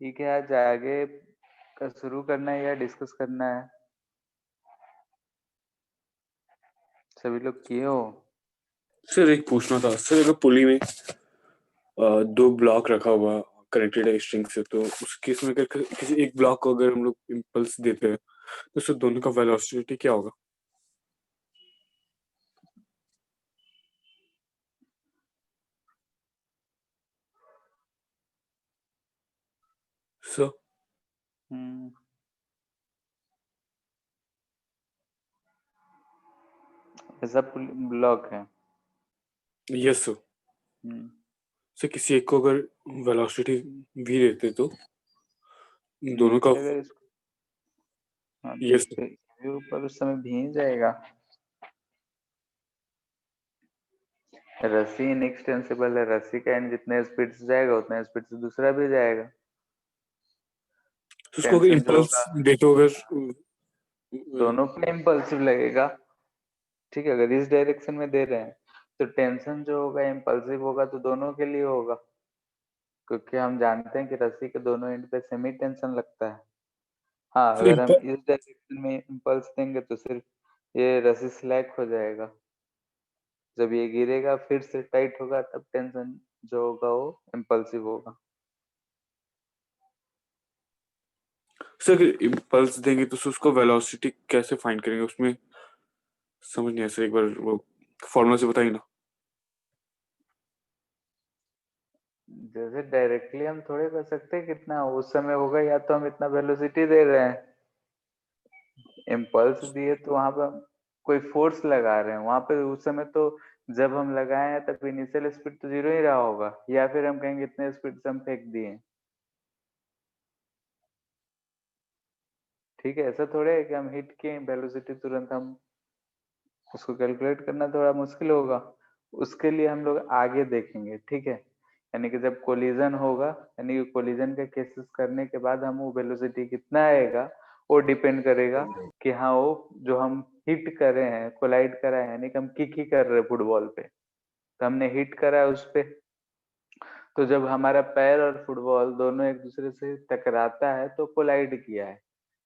ठीक है, आज आगे का शुरू करना है या डिस्कस करना है? सभी लोग किए हो? सर एक पूछना था सर, अगर पुली में दो ब्लॉक रखा हुआ कनेक्टेड है स्ट्रिंग से, तो उस केस में अगर किसी एक ब्लॉक को अगर हम लोग इम्पल्स देते हैं तो सर दोनों का वेलोसिटी क्या होगा? सर ऐसा ब्लॉक है। Yes sir. सर किसी एक को अगर वेलोसिटी v देते तो दोनों का। दूसरे अगर इसको, हाँ तो यस इस पे ये ऊपर उस समय भीग जाएगा। रस्सी इनएक्सटेंसिबल है, रस्सी का एंड जितने स्पीड से जाएगा उतने स्पीड से दूसरा भी जाएगा। सर उसको अगर टेंशन जो इम्पल्स होगा दे तो अगर दोनों पे इम्पल्सिव लगेगा। ठीक है, अगर इस डायरेक्शन में दे रहे हैं तो टेंशन जो होगा इम्पल्सिव होगा तो दोनों के लिए होगा, क्योंकि हम जानते हैं कि रस्सी के दोनों एंड पे सेमी टेंशन लगता है। हाँ, सर अगर हम इस डायरेक्शन में इम्पल्स देंगे तो सिर्फ ये रस्सी स्लैक हो जाएगा। जब ये गिरेगा फिर से टाइट होगा तब टेंशन जो होगा वो इम्पल्सिव होगा। सर अगर इम्पल्स देंगे तो सर उसको वेलोसिटी कैसे फाइंड करेंगे? उसमें समझ नहीं आया सर, एक बार वो फॉर्मूला से बताइए ना। जैसे डायरेक्टली हम थोड़े कर सकते हैं कितना उस समय होगा, या तो हम इतना वेलोसिटी दे रहे हैं, इम्पल्स दिए तो वहां पर हम कोई फोर्स लगा रहे हैं वहां पे उस समय, तो जब हम लगाए हैं तब इनिशियल स्पीड तो जीरो ही रहा होगा, या फिर हम कहेंगे इतने स्पीड से हम फेंक दिए। ठीक है, ऐसा थोड़े है कि हम हिट किए वेलोसिटी तुरंत हम उसको कैलकुलेट करना थोड़ा मुश्किल होगा। उसके लिए हम लोग आगे देखेंगे, ठीक है। यानी कि जब कोलिजन होगा, यानी कि कोलिजन के केसेस करने के बाद हम वो वेलोसिटी कितना आएगा वो डिपेंड करेगा कि हाँ वो जो हम हिट कर रहे हैं, कोलाइड करा है, यानी कि हम किक ही कर रहे हैं फुटबॉल पे, तो हमने हिट करा है उस पे। तो जब हमारा पैर और फुटबॉल दोनों एक दूसरे से टकराता है तो कोलाइड किया है,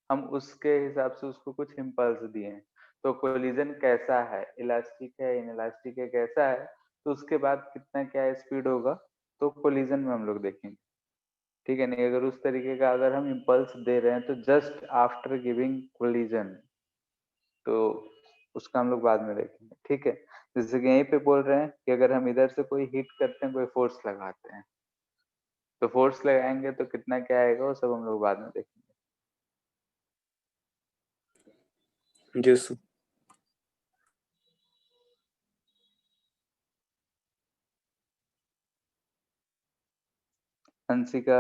हम उसके हिसाब से उसको कुछ इम्पल्स दिए हैं। तो कोलिजन कैसा है, इलास्टिक है इनइलास्टिक है कैसा है, तो उसके बाद कितना क्या स्पीड होगा तो कोलिजन में हम लोग देखेंगे। ठीक है, नहीं अगर उस तरीके का अगर हम इम्पल्स दे रहे हैं तो जस्ट आफ्टर गिविंग कोलिजन, तो उसका हम लोग बाद में देखेंगे। ठीक है, जैसे कि यहीं पे बोल रहे हैं कि अगर हम इधर से कोई हिट करते हैं, कोई फोर्स लगाते हैं, तो फोर्स लगाएंगे तो कितना क्या आएगा वो सब हम लोग बाद में देखेंगे। यस। Hansika,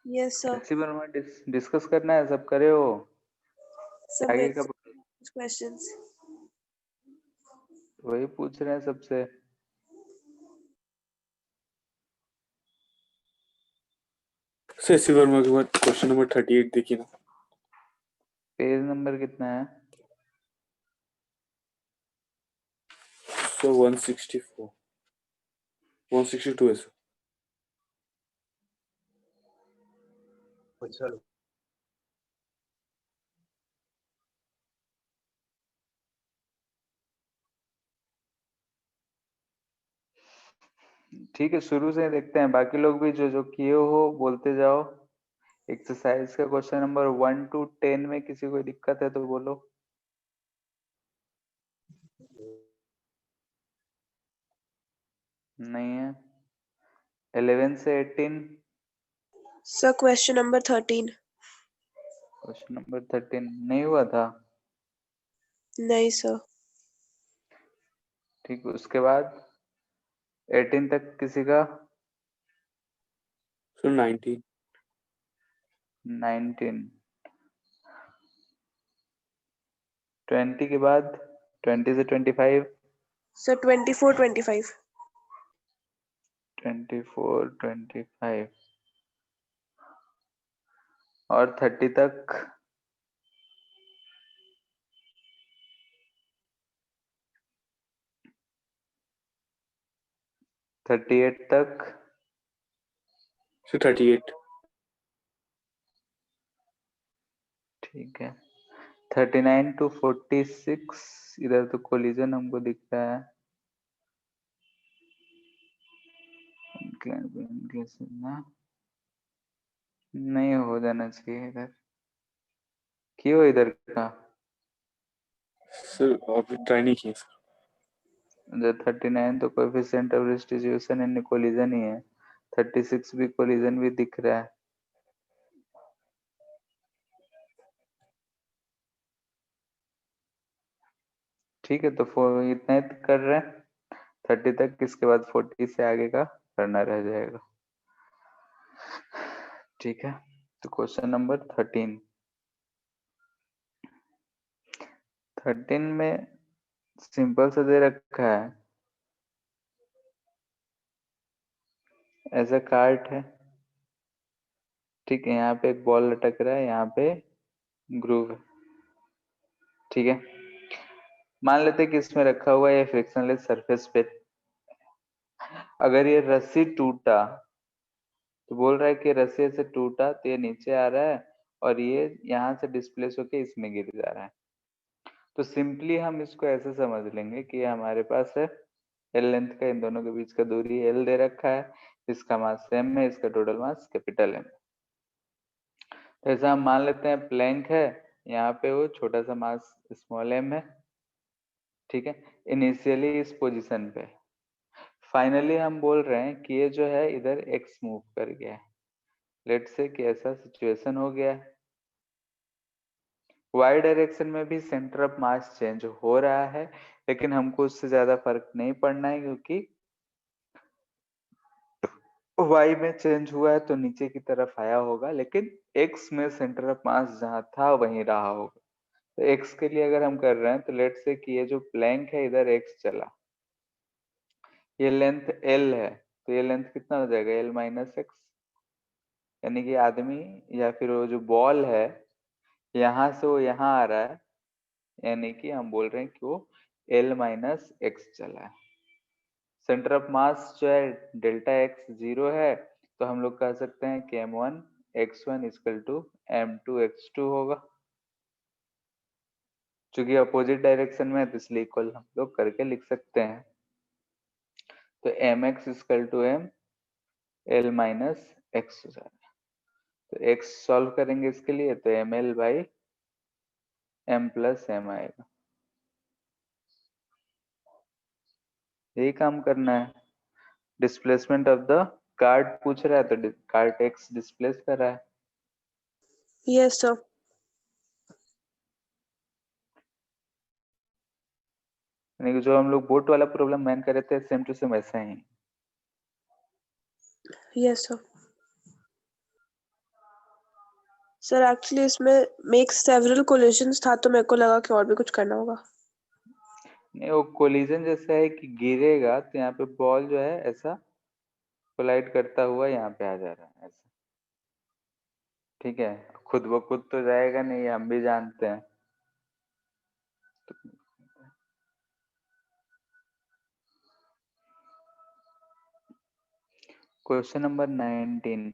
yes sir. अच्छी वर्मा डिस्कस करना है, सब करे हो? आगे का क्वेश्चंस वही पूछ रहे हैं सबसे। सर इसी वर्मा के बाद क्वेश्चन नंबर 38 देखिए ना। पेज नंबर कितना है? सर 164 162 है सर। चलो ठीक है, शुरू से देखते हैं, बाकी लोग भी जो जो किए हो बोलते जाओ। एक्सरसाइज का क्वेश्चन नंबर 1 to 10 में किसी को दिक्कत है तो बोलो। नहीं है। 11 से 18। Sir question number 13। Question number 13 नहीं हुआ था? नहीं सर। ठीक, उसके बाद 18 तक किसी का? सर 19। 19। 20 के बाद 20 से 25। सर 24 25। 24 25 और 30 तक। 38 तक। So 38. ठीक है 39 to 46 इधर तो कोलिजन हमको दिख रहा है नहीं हो जाना चाहिए इधर क्यों इधर का सर अभी ट्राई नहीं किया सर। जो 39 तो coefficient of distribution in collision ही है 36 भी कोलिजन भी दिख रहा है ठीक है तो इतना ही कर रहे हैं 30 तक इसके बाद 40 से आगे का करना रह जाएगा ठीक है तो क्वेश्चन नंबर 13 में सिंपल सा दे रखा है ऐसा कार्ट है ठीक है यहाँ पे एक बॉल लटक रहा है यहाँ पे ग्रूव है ठीक है मान लेते हैं कि इसमें रखा हुआ है फ्रिक्शनलेस सरफेस पे अगर ये रस्सी टूटा तो बोल रहा है कि रस्सी से टूटा तो ये नीचे आ रहा है और ये यहाँ से डिस्प्लेस होके इसमें गिर जा रहा है तो सिंपली हम इसको ऐसे समझ लेंगे कि हमारे पास है एल लेंथ का इन दोनों के बीच का दूरी एल दे रखा है इसका मास एम है इसका टोटल मास कैपिटल एम तो ऐसा हम मान लेते हैं प्लैंक है यहाँ पे वो छोटा सा मास स्मॉल एम है ठीक है इनिशियली इस पोजीशन पे फाइनली हम बोल रहे हैं कि ये जो है इधर एक्स मूव कर गया है लेट से कि ऐसा सिचुएशन हो गया है वाई डायरेक्शन में भी सेंटर ऑफ मास चेंज हो रहा है लेकिन हमको उससे ज्यादा फर्क नहीं पड़ना है क्योंकि वाई में चेंज हुआ है तो नीचे की तरफ आया होगा लेकिन एक्स में सेंटर ऑफ मास जहां था वहीं रहा होगा तो एक्स के लिए अगर हम कर रहे हैं तो लेट से कि ये जो प्लैंक है इधर एक्स चला ये लेंथ एल है तो ये लेंथ कितना हो जाएगा एल माइनस एक्स यानी कि आदमी या फिर वो जो बॉल है यहाँ से वो यहाँ आ रहा है यानी कि हम बोल रहे हैं कि वो एल माइनस एक्स चला है सेंटर ऑफ मास जो है डेल्टा एक्स 0 है तो हम लोग कह सकते हैं कि m1 x1 equal to m2 x2 होगा चूंकि अपोजिट डायरेक्शन में है तो इसलिए इक्वल हम लोग करके लिख सकते हैं तो mx equal to m l minus x हो जाएगा तो x सॉल्व करेंगे इसके लिए तो ml by m plus m आएगा यही काम करना है डिस्प्लेसमेंट ऑफ द कार्ड पूछ रहा है तो कार्ड एक्स डिस्प्लेस कर रहा है Yes, sir. यानी कि जो हम लोग बोट वाला प्रॉब्लम मैन कर रहे थे सेम टू सेम ऐसा ही Yes, sir. सर एक्चुअली इसमें मेक सेवरल कोलिजन्स था तो मेरे को लगा कि और भी कुछ करना होगा नहीं वो कोलिजन जैसा है कि गिरेगा तो यहाँ पे बॉल जो है ऐसा कोलाइड करता हुआ यहाँ पे आ जा रहा है ऐसा ठीक है खुद ब खुद तो जाएगा नहीं हम भी जानते हैं क्वेश्चन नंबर 19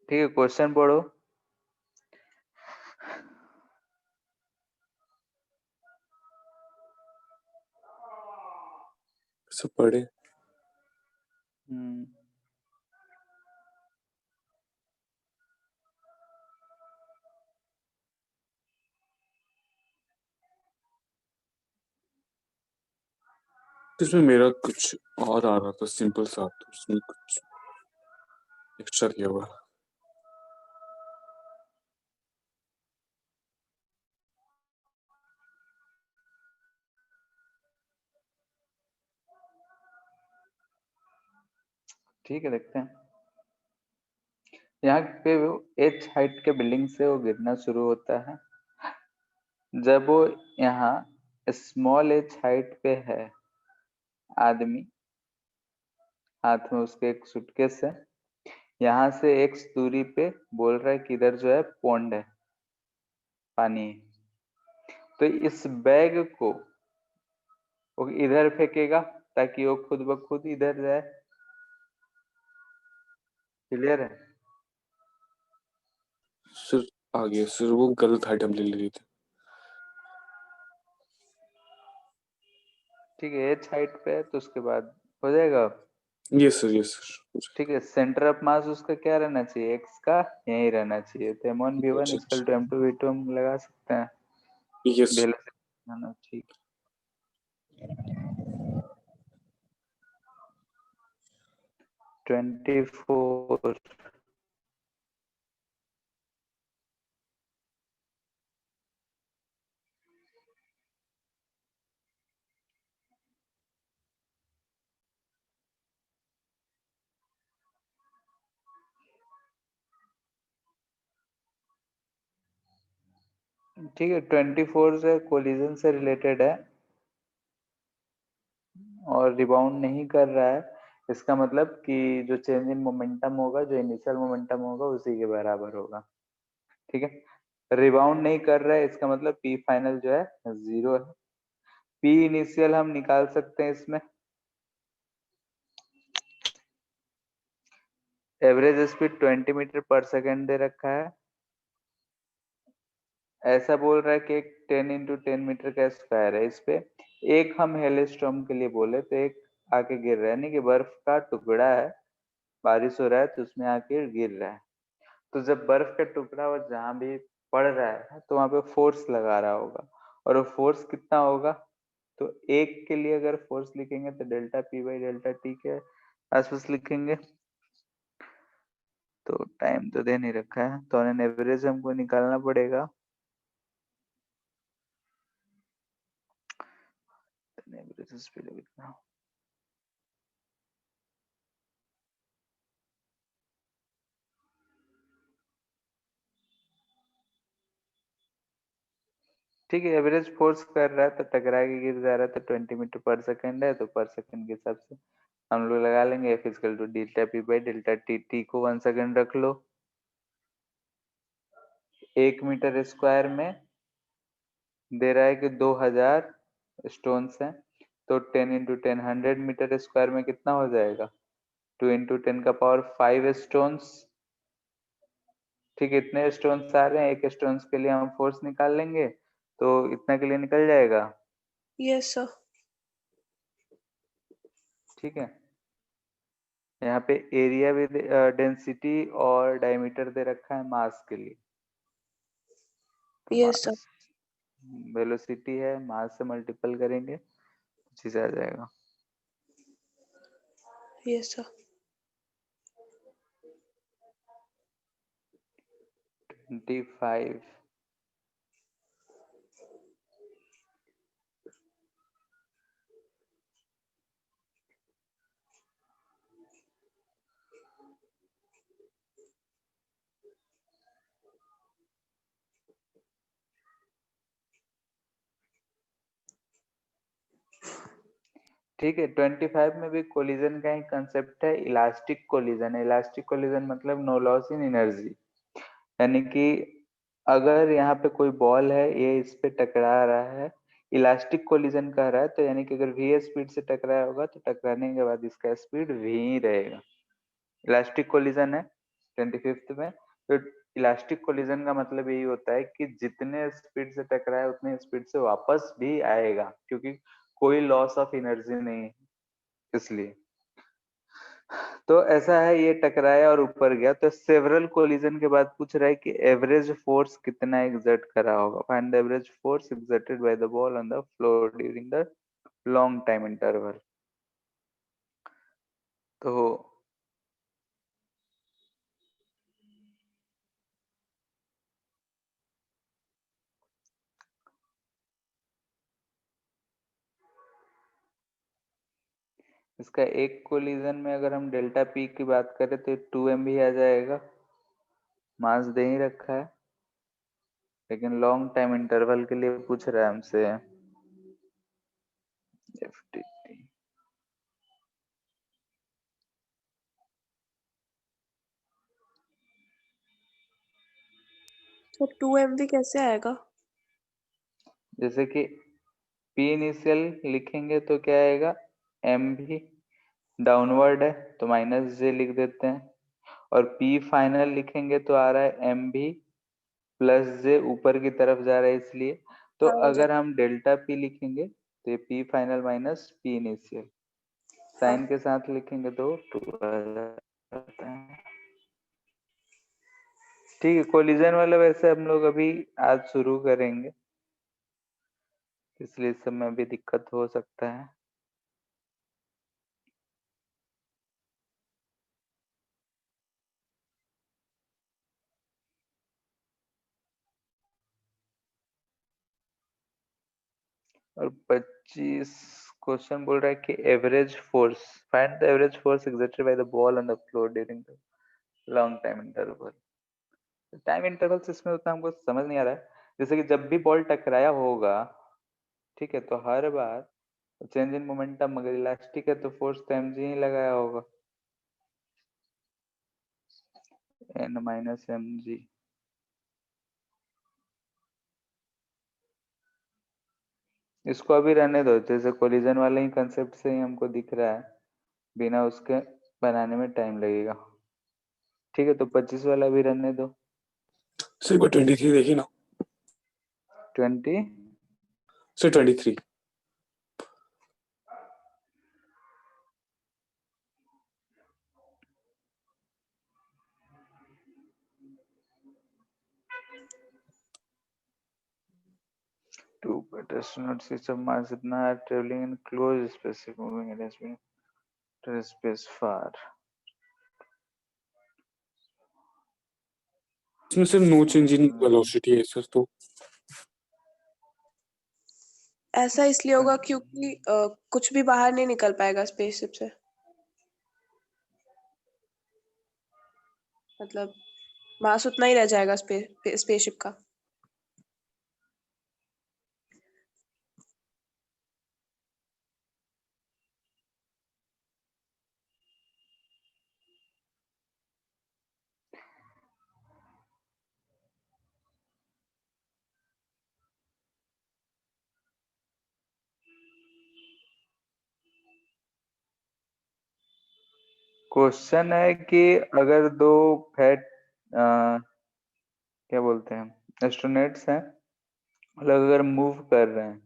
ठीक है क्वेश्चन पढ़ो सब पढ़े इसमें मेरा कुछ और आ रहा था सिंपल सा तो उसमें कुछ एक्स्ट्रा किया हुआ ठीक है देखते हैं यहाँ पे वो एच हाइट के बिल्डिंग से वो गिरना शुरू होता है जब वो यहाँ स्मॉल एच हाइट पे है आदमी हाथ में उसके एक सूटकेस है यहाँ से एक्स दूरी पे बोल रहा है कि इधर जो है पॉन्ड है पानी, तो इस बैग को वो इधर फेंकेगा ताकि वो खुद ब खुद इधर जाए। क्लियर है? सर आगे सर वो गलत आइटम ले रही थी। ठीक है, एच हाइट पे है तो उसके बाद हो जाएगा। Yes sir. ठीक है, सेंटर ऑफ मास उसका क्या रहना चाहिए, एक्स का यही रहना चाहिए। तो m1 v1 equal to m2 v2 हम लगा सकते हैं। यस वेलोसिटी है ना, ठीक। 24 ठीक है, 24 से कोलिजन से रिलेटेड है और रिबाउंड नहीं कर रहा है। इसका मतलब कि जो चेंज इन मोमेंटम होगा, जो इनिशियल मोमेंटम होगा, उसी के बराबर होगा। ठीक है, रिबाउंड नहीं कर रहा है, इसका मतलब पी फाइनल जो है 0 है। पी इनिशियल हम निकाल सकते हैं इसमें। एवरेज स्पीड 20 मीटर पर सेकेंड दे रखा है। ऐसा बोल रहा है कि एक 10 इंटू 10 मीटर का स्क्वायर है। इस पे एक हम हेलस्टॉर्म के लिए बोले तो एक आके गिर रहा है, नहीं कि बर्फ का टुकड़ा है, बारिश हो रहा है तो उसमें आके गिर रहा है। तो जब बर्फ का टुकड़ा वो जहां भी पड़ रहा है तो वहां पे फोर्स लगा रहा होगा, और वो फोर्स कितना होगा। तो एक के लिए अगर फोर्स लिखेंगे तो delta p by delta T के आसपास लिखेंगे। तो टाइम तो दे नहीं रखा है, तो ऑन एन एवरेज हमको निकालना पड़ेगा। एवरेज स्पीड कितना, ठीक है। एवरेज फोर्स कर रहा है तो टकरा के गिर जा रहा है, तो 20 मीटर पर सेकंड है, तो पर सेकंड के हिसाब से हम लोग लगा लेंगे F equal to delta p by delta t. T को 1 सेकंड रख लो। 1 मीटर स्क्वायर में दे रहा है कि 2000 स्टोन्स हैं, तो 10 इंटू 10 100 मीटर स्क्वायर में कितना हो जाएगा, 2 इंटू 10 का पावर 5 स्टोन्स। ठीक है, इतने स्टोन्स आ रहे हैं, एक स्टोन्स के लिए हम फोर्स निकाल लेंगे, तो इतना के लिए निकल जाएगा। Yes sir. ठीक है, यहाँ पे एरिया भी डेंसिटी और डायमीटर दे रखा है मास के लिए। तो यस सर। मास वेलोसिटी है, मास से मल्टीपल करेंगे चीज आ जाएगा। Yes sir. 25 ठीक है। 25 में भी कोलिजन का ही कंसेप्ट है, इलास्टिक कोलिजन है। इलास्टिक कोलिजन मतलब नो लॉस इन एनर्जी, यानी कि अगर यहाँ पे कोई बॉल है, ये इस पे टकरा रहा है, इलास्टिक कोलिजन कह रहा है, तो यानी कि अगर v स्पीड से टकराया होगा तो टकराने के बाद इसका स्पीड v ही रहेगा। इलास्टिक कोलिजन है 25th में। तो इलास्टिक कोलिजन का मतलब यही होता है कि जितने स्पीड से टकराए उतने स्पीड से वापस भी आएगा, क्योंकि कोई लॉस ऑफ एनर्जी नहीं है इसलिए। तो ऐसा है, ये टकराया और ऊपर गया, तो सेवरल कोलिजन के बाद पूछ रहा है कि एवरेज फोर्स कितना एग्जर्ट करा होगा। Find the average force exerted by the ball on the floor during the long time interval. तो इसका एक कोलिजन में अगर हम डेल्टा पी की बात करें तो 2m भी आ जाएगा, मास दे ही रखा है, लेकिन लॉन्ग टाइम इंटरवल के लिए पूछ रहा है हमसे FTT। तो 2 MV कैसे आएगा? जैसे कि पी इनिशियल लिखेंगे तो क्या आएगा, एम भी डाउनवर्ड है तो माइनस जे लिख देते हैं, और पी फाइनल लिखेंगे तो आ रहा है एम भी प्लस जे ऊपर की तरफ जा रहा है इसलिए। तो हाँ हो अगर हम डेल्टा पी लिखेंगे तो ये p final minus p initial sign के साथ लिखेंगे तो 2 आ जाता है। ठीक है, कोलिजन वाला वैसे हम लोग अभी आज शुरू करेंगे, इसलिए इस समय भी दिक्कत हो सकता है। और 25 क्वेश्चन बोल रहा है कि average force, find the average force exerted by the ball on the floor during the long time interval. Time intervals इसमें उतना हमको समझ नहीं आ रहा है। जैसे कि जब भी बॉल टकराया होगा, ठीक है, तो हर बार चेंज इन मोमेंटम अगर इलास्टिक है तो फोर्स तो mg ही लगाया होगा, n माइनस mg। इसको अभी रहने दो, जैसे कोलिजन वाले ही कंसेप्ट से ही हमको दिख रहा है, बिना उसके बनाने में टाइम लगेगा। ठीक है, तो 25 वाला भी रहने दो। सर को 23 देखिए ना 20 sir 23 two pedestrian system mass इतना है traveling in closed space moving it has been to space far। इसमें sir no change in velocity है सर, तो ऐसा इसलिए होगा क्योंकि कुछ भी बाहर नहीं निकल पाएगा स्पेसशिप से, मतलब मास उतना ही रह जाएगा स्पेसशिप का। क्वेश्चन है कि अगर दो फैट क्या बोलते हैं एस्ट्रोनॉट्स हैं, मतलब अगर मूव कर रहे हैं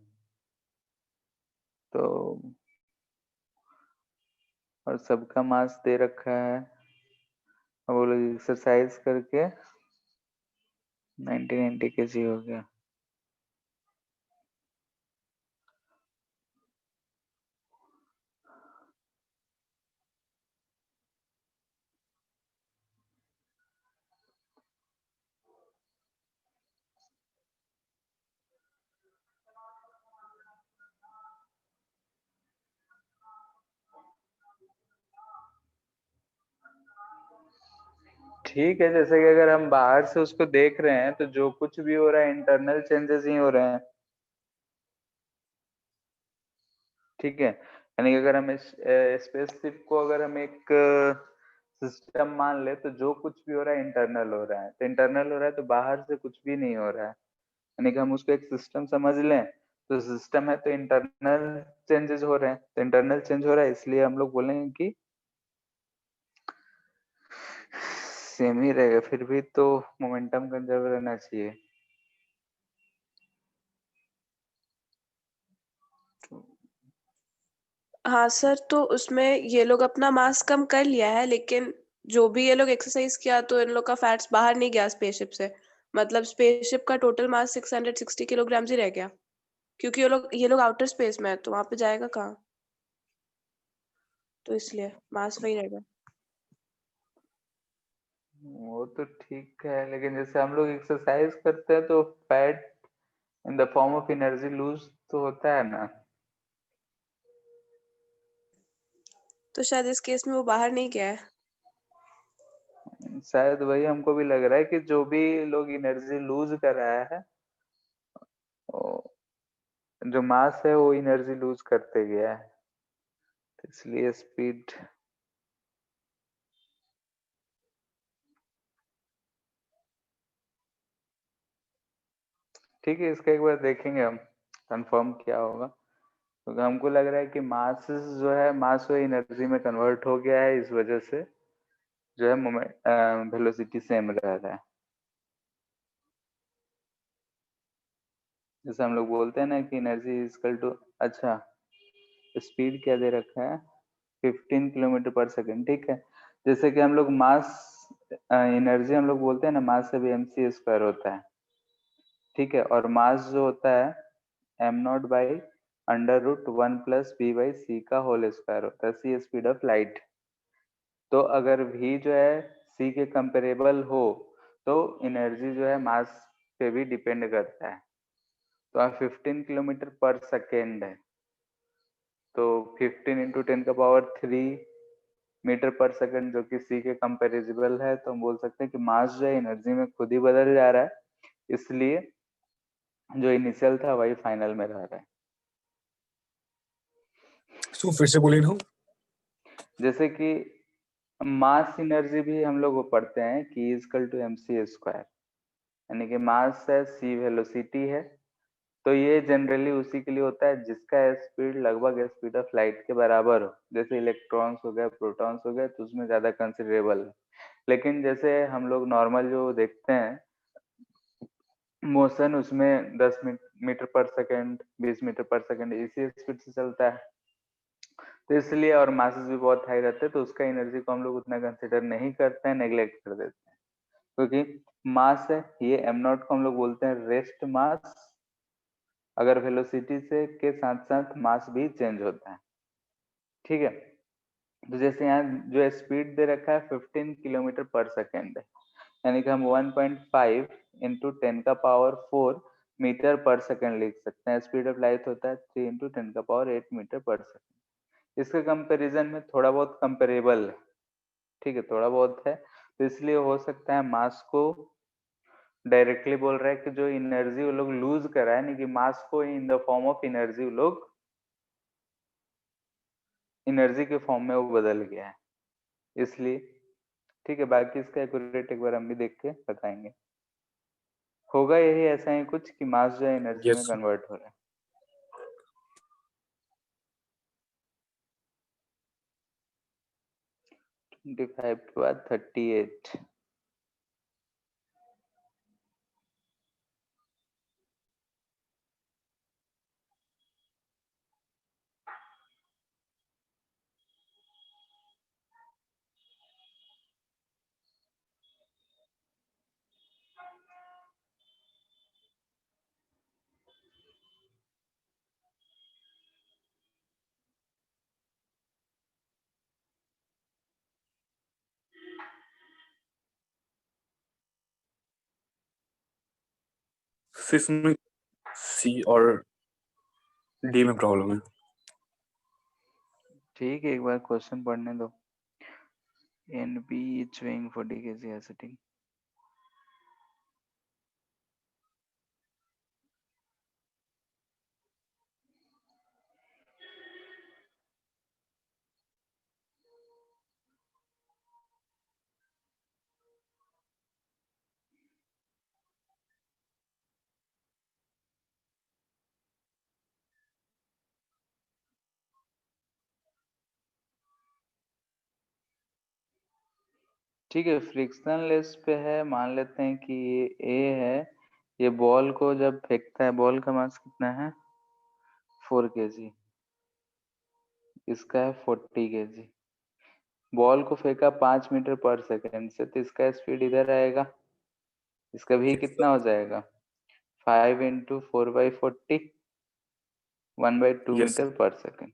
तो, और सबका मास दे रखा है, अब वो लोग एक्सरसाइज करके 90 केजी हो गया। ठीक है, जैसे कि अगर हम बाहर से उसको देख रहे हैं तो जो कुछ भी हो रहा है इंटरनल चेंजेस ही हो रहे हैं। ठीक है, यानी कि अगर हम इस स्पेसशिप को अगर हम एक सिस्टम मान ले तो जो कुछ भी हो रहा है इंटरनल हो रहा है, तो इंटरनल हो रहा है तो बाहर से कुछ भी नहीं हो रहा है, यानी कि हम उसको एक सिस्टम समझ लें तो सिस्टम है तो इंटरनल चेंजेस हो रहे हैं, तो इंटरनल चेंज हो रहा है इसलिए हम लोग बोलेंगे कि सेम ही रहेगा, फिर भी तो मोमेंटम कंजर्व रहना चाहिए। हाँ सर, तो उसमें ये लोग अपना मास कम कर लिया है, लेकिन जो भी ये लोग एक्सरसाइज किया तो इन लोग का फैट्स बाहर नहीं गया स्पेसशिप से, मतलब स्पेसशिप का टोटल मास 660 किलोग्राम ही रह गया, क्योंकि ये लोग आउटर स्पेस में है तो वहां पे जाएगा कहाँ, तो इसलिए मास वही रहेगा। वो तो ठीक है, लेकिन जैसे हम लोग एक्सरसाइज करते हैं तो fat in the form of energy lose तो होता है ना। तो शायद इस केस में वो बाहर नहीं गया है। शायद वही हमको भी लग रहा है कि जो भी लोग एनर्जी लूज कर रहा है, वो- जो मास है वो एनर्जी लूज करते गया है, तो इसलिए स्पीड। ठीक है, इसका एक बार देखेंगे हम। कंफर्म किया होगा, क्योंकि हमको लग रहा है कि मास जो है मास वो एनर्जी में कन्वर्ट हो गया है, इस वजह से जो है मोमेंट वेलोसिटी सेम रह रहा है। जैसे हम लोग बोलते हैं ना कि एनर्जी इज इक्वल टू, अच्छा स्पीड क्या दे रखा है 15 किलोमीटर पर सेकंड, ठीक है। जैसे कि हम लोग मास एनर्जी हम लोग बोलते हैं ना, मास से भी mc² होता है, ठीक है। और मास जो होता है m0/√1 + v/c का होल स्क्वायर होता है, c स्पीड ऑफ लाइट। तो अगर v जो है c के कंपेरेबल हो तो एनर्जी जो है मास पे भी डिपेंड करता है। तो 15 किलोमीटर पर सेकेंड है, तो 15 × 10⁻³ मीटर पर सेकंड जो कि c के कंपेरेबल है, तो हम बोल सकते हैं कि मास जो है एनर्जी में खुद ही बदल जा रहा है, इसलिए जो इनिशियल था वही फाइनल में रह रहा है। तो फिर से बोलिए ना। जैसे कि मास एनर्जी भी हम लोग वो पढ़ते हैं कि E = mc², यानी कि मास है c वेलोसिटी है, तो ये जनरली उसी के लिए होता है जिसका स्पीड लगभग स्पीड ऑफ लाइट के बराबर हो। जैसे इलेक्ट्रॉन्स हो गए, प्रोटॉन्स हो गए, तो उसमें ज्यादा कंसिडरेबल है। लेकिन जैसे हम लोग नॉर्मल जो देखते हैं मोशन, उसमें 10 मीटर पर सेकंड 20 मीटर पर सेकंड इसी स्पीड से चलता है, तो इसलिए और मासेस भी बहुत हाई रहते हैं, तो उसका एनर्जी को हम लोग उतना कंसिडर नहीं करते हैं, नेग्लेक्ट कर देते हैं। क्योंकि मास है ये m0 को हम लोग बोलते हैं रेस्ट मास, अगर वेलोसिटी से के साथ साथ मास भी चेंज होता है, ठीक है। तो जैसे यहाँ जो स्पीड दे रखा है 15 किलोमीटर पर सेकेंड है, यानी कि हम 1.5 × 10⁴ मीटर पर सेकेंड लिख सकते हैं। स्पीड ऑफ लाइट होता है 3 × 10⁸ मीटर पर सेकेंड। इसके कंपैरिजन में थोड़ा बहुत कंपेरेबल है, ठीक है, थोड़ा बहुत है, तो इसलिए हो सकता है मास को डायरेक्टली बोल रहा है कि जो एनर्जी वो लोग लूज कर रहा है, यानी कि मास को in the form of energy वो लोग एनर्जी के फॉर्म में वो बदल गया है, इसलिए ठीक है। बाकी इसका एक्यूरेट एक बार हम भी देख के बताएंगे। होगा यही ऐसा ही कुछ कि मास जो है एनर्जी में यस कन्वर्ट हो रहा है। 25 के बाद 38। इसमें सी और डी में प्रॉब्लम है। ठीक है, एक बार क्वेश्चन पढ़ने दो। NP each weighing 40 kg are sitting। ठीक है, फ्रिक्शन लेस पे है, मान लेते हैं कि ये A है। ये बॉल को जब फेंकता है, बॉल का मास कितना है 4 kg, इसका है 40 kg। बॉल को फेंका 5 मीटर पर सेकेंड से, तो इसका स्पीड इधर आएगा, इसका भी कितना हो जाएगा 5 × 4/40 1/2 यस मीटर पर सेकेंड,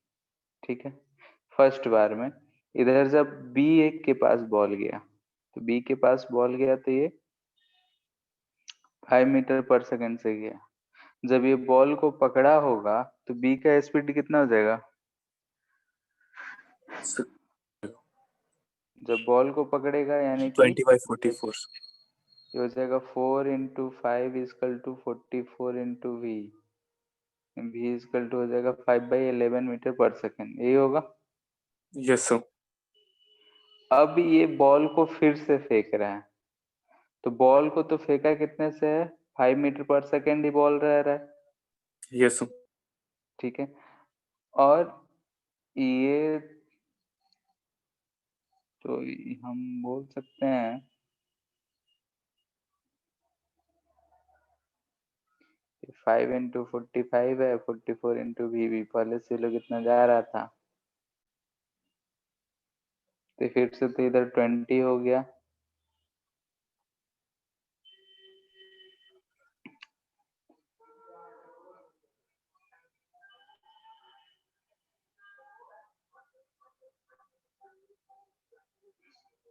ठीक है। फर्स्ट बार में इधर जब B के पास बॉल गया, तो B के पास बॉल गया तो ये 5 मीटर पर सेकेंड से गया। जब ये बॉल को पकड़ा होगा तो B का स्पीड कितना हो जाएगा, जब बॉल को पकड़ेगा यानी कि 20/44। ये हो जाएगा 4 × 5 = 44 × V। V = हो जाएगा 5/11 मीटर पर सेकेंड, यही होगा। Yes sir. अब ये बॉल को फिर से फेंक रहा है, तो बॉल को तो फेंका कितने से है 5 मीटर पर सेकेंड ही बॉल रह रहा है, यस सर। ठीक है, और ये तो हम बोल सकते हैं 5 इंटू 45 है, 44 इंटू वी पहले से लोग इतना जा रहा था, तो फिर से तो इधर 20 हो गया,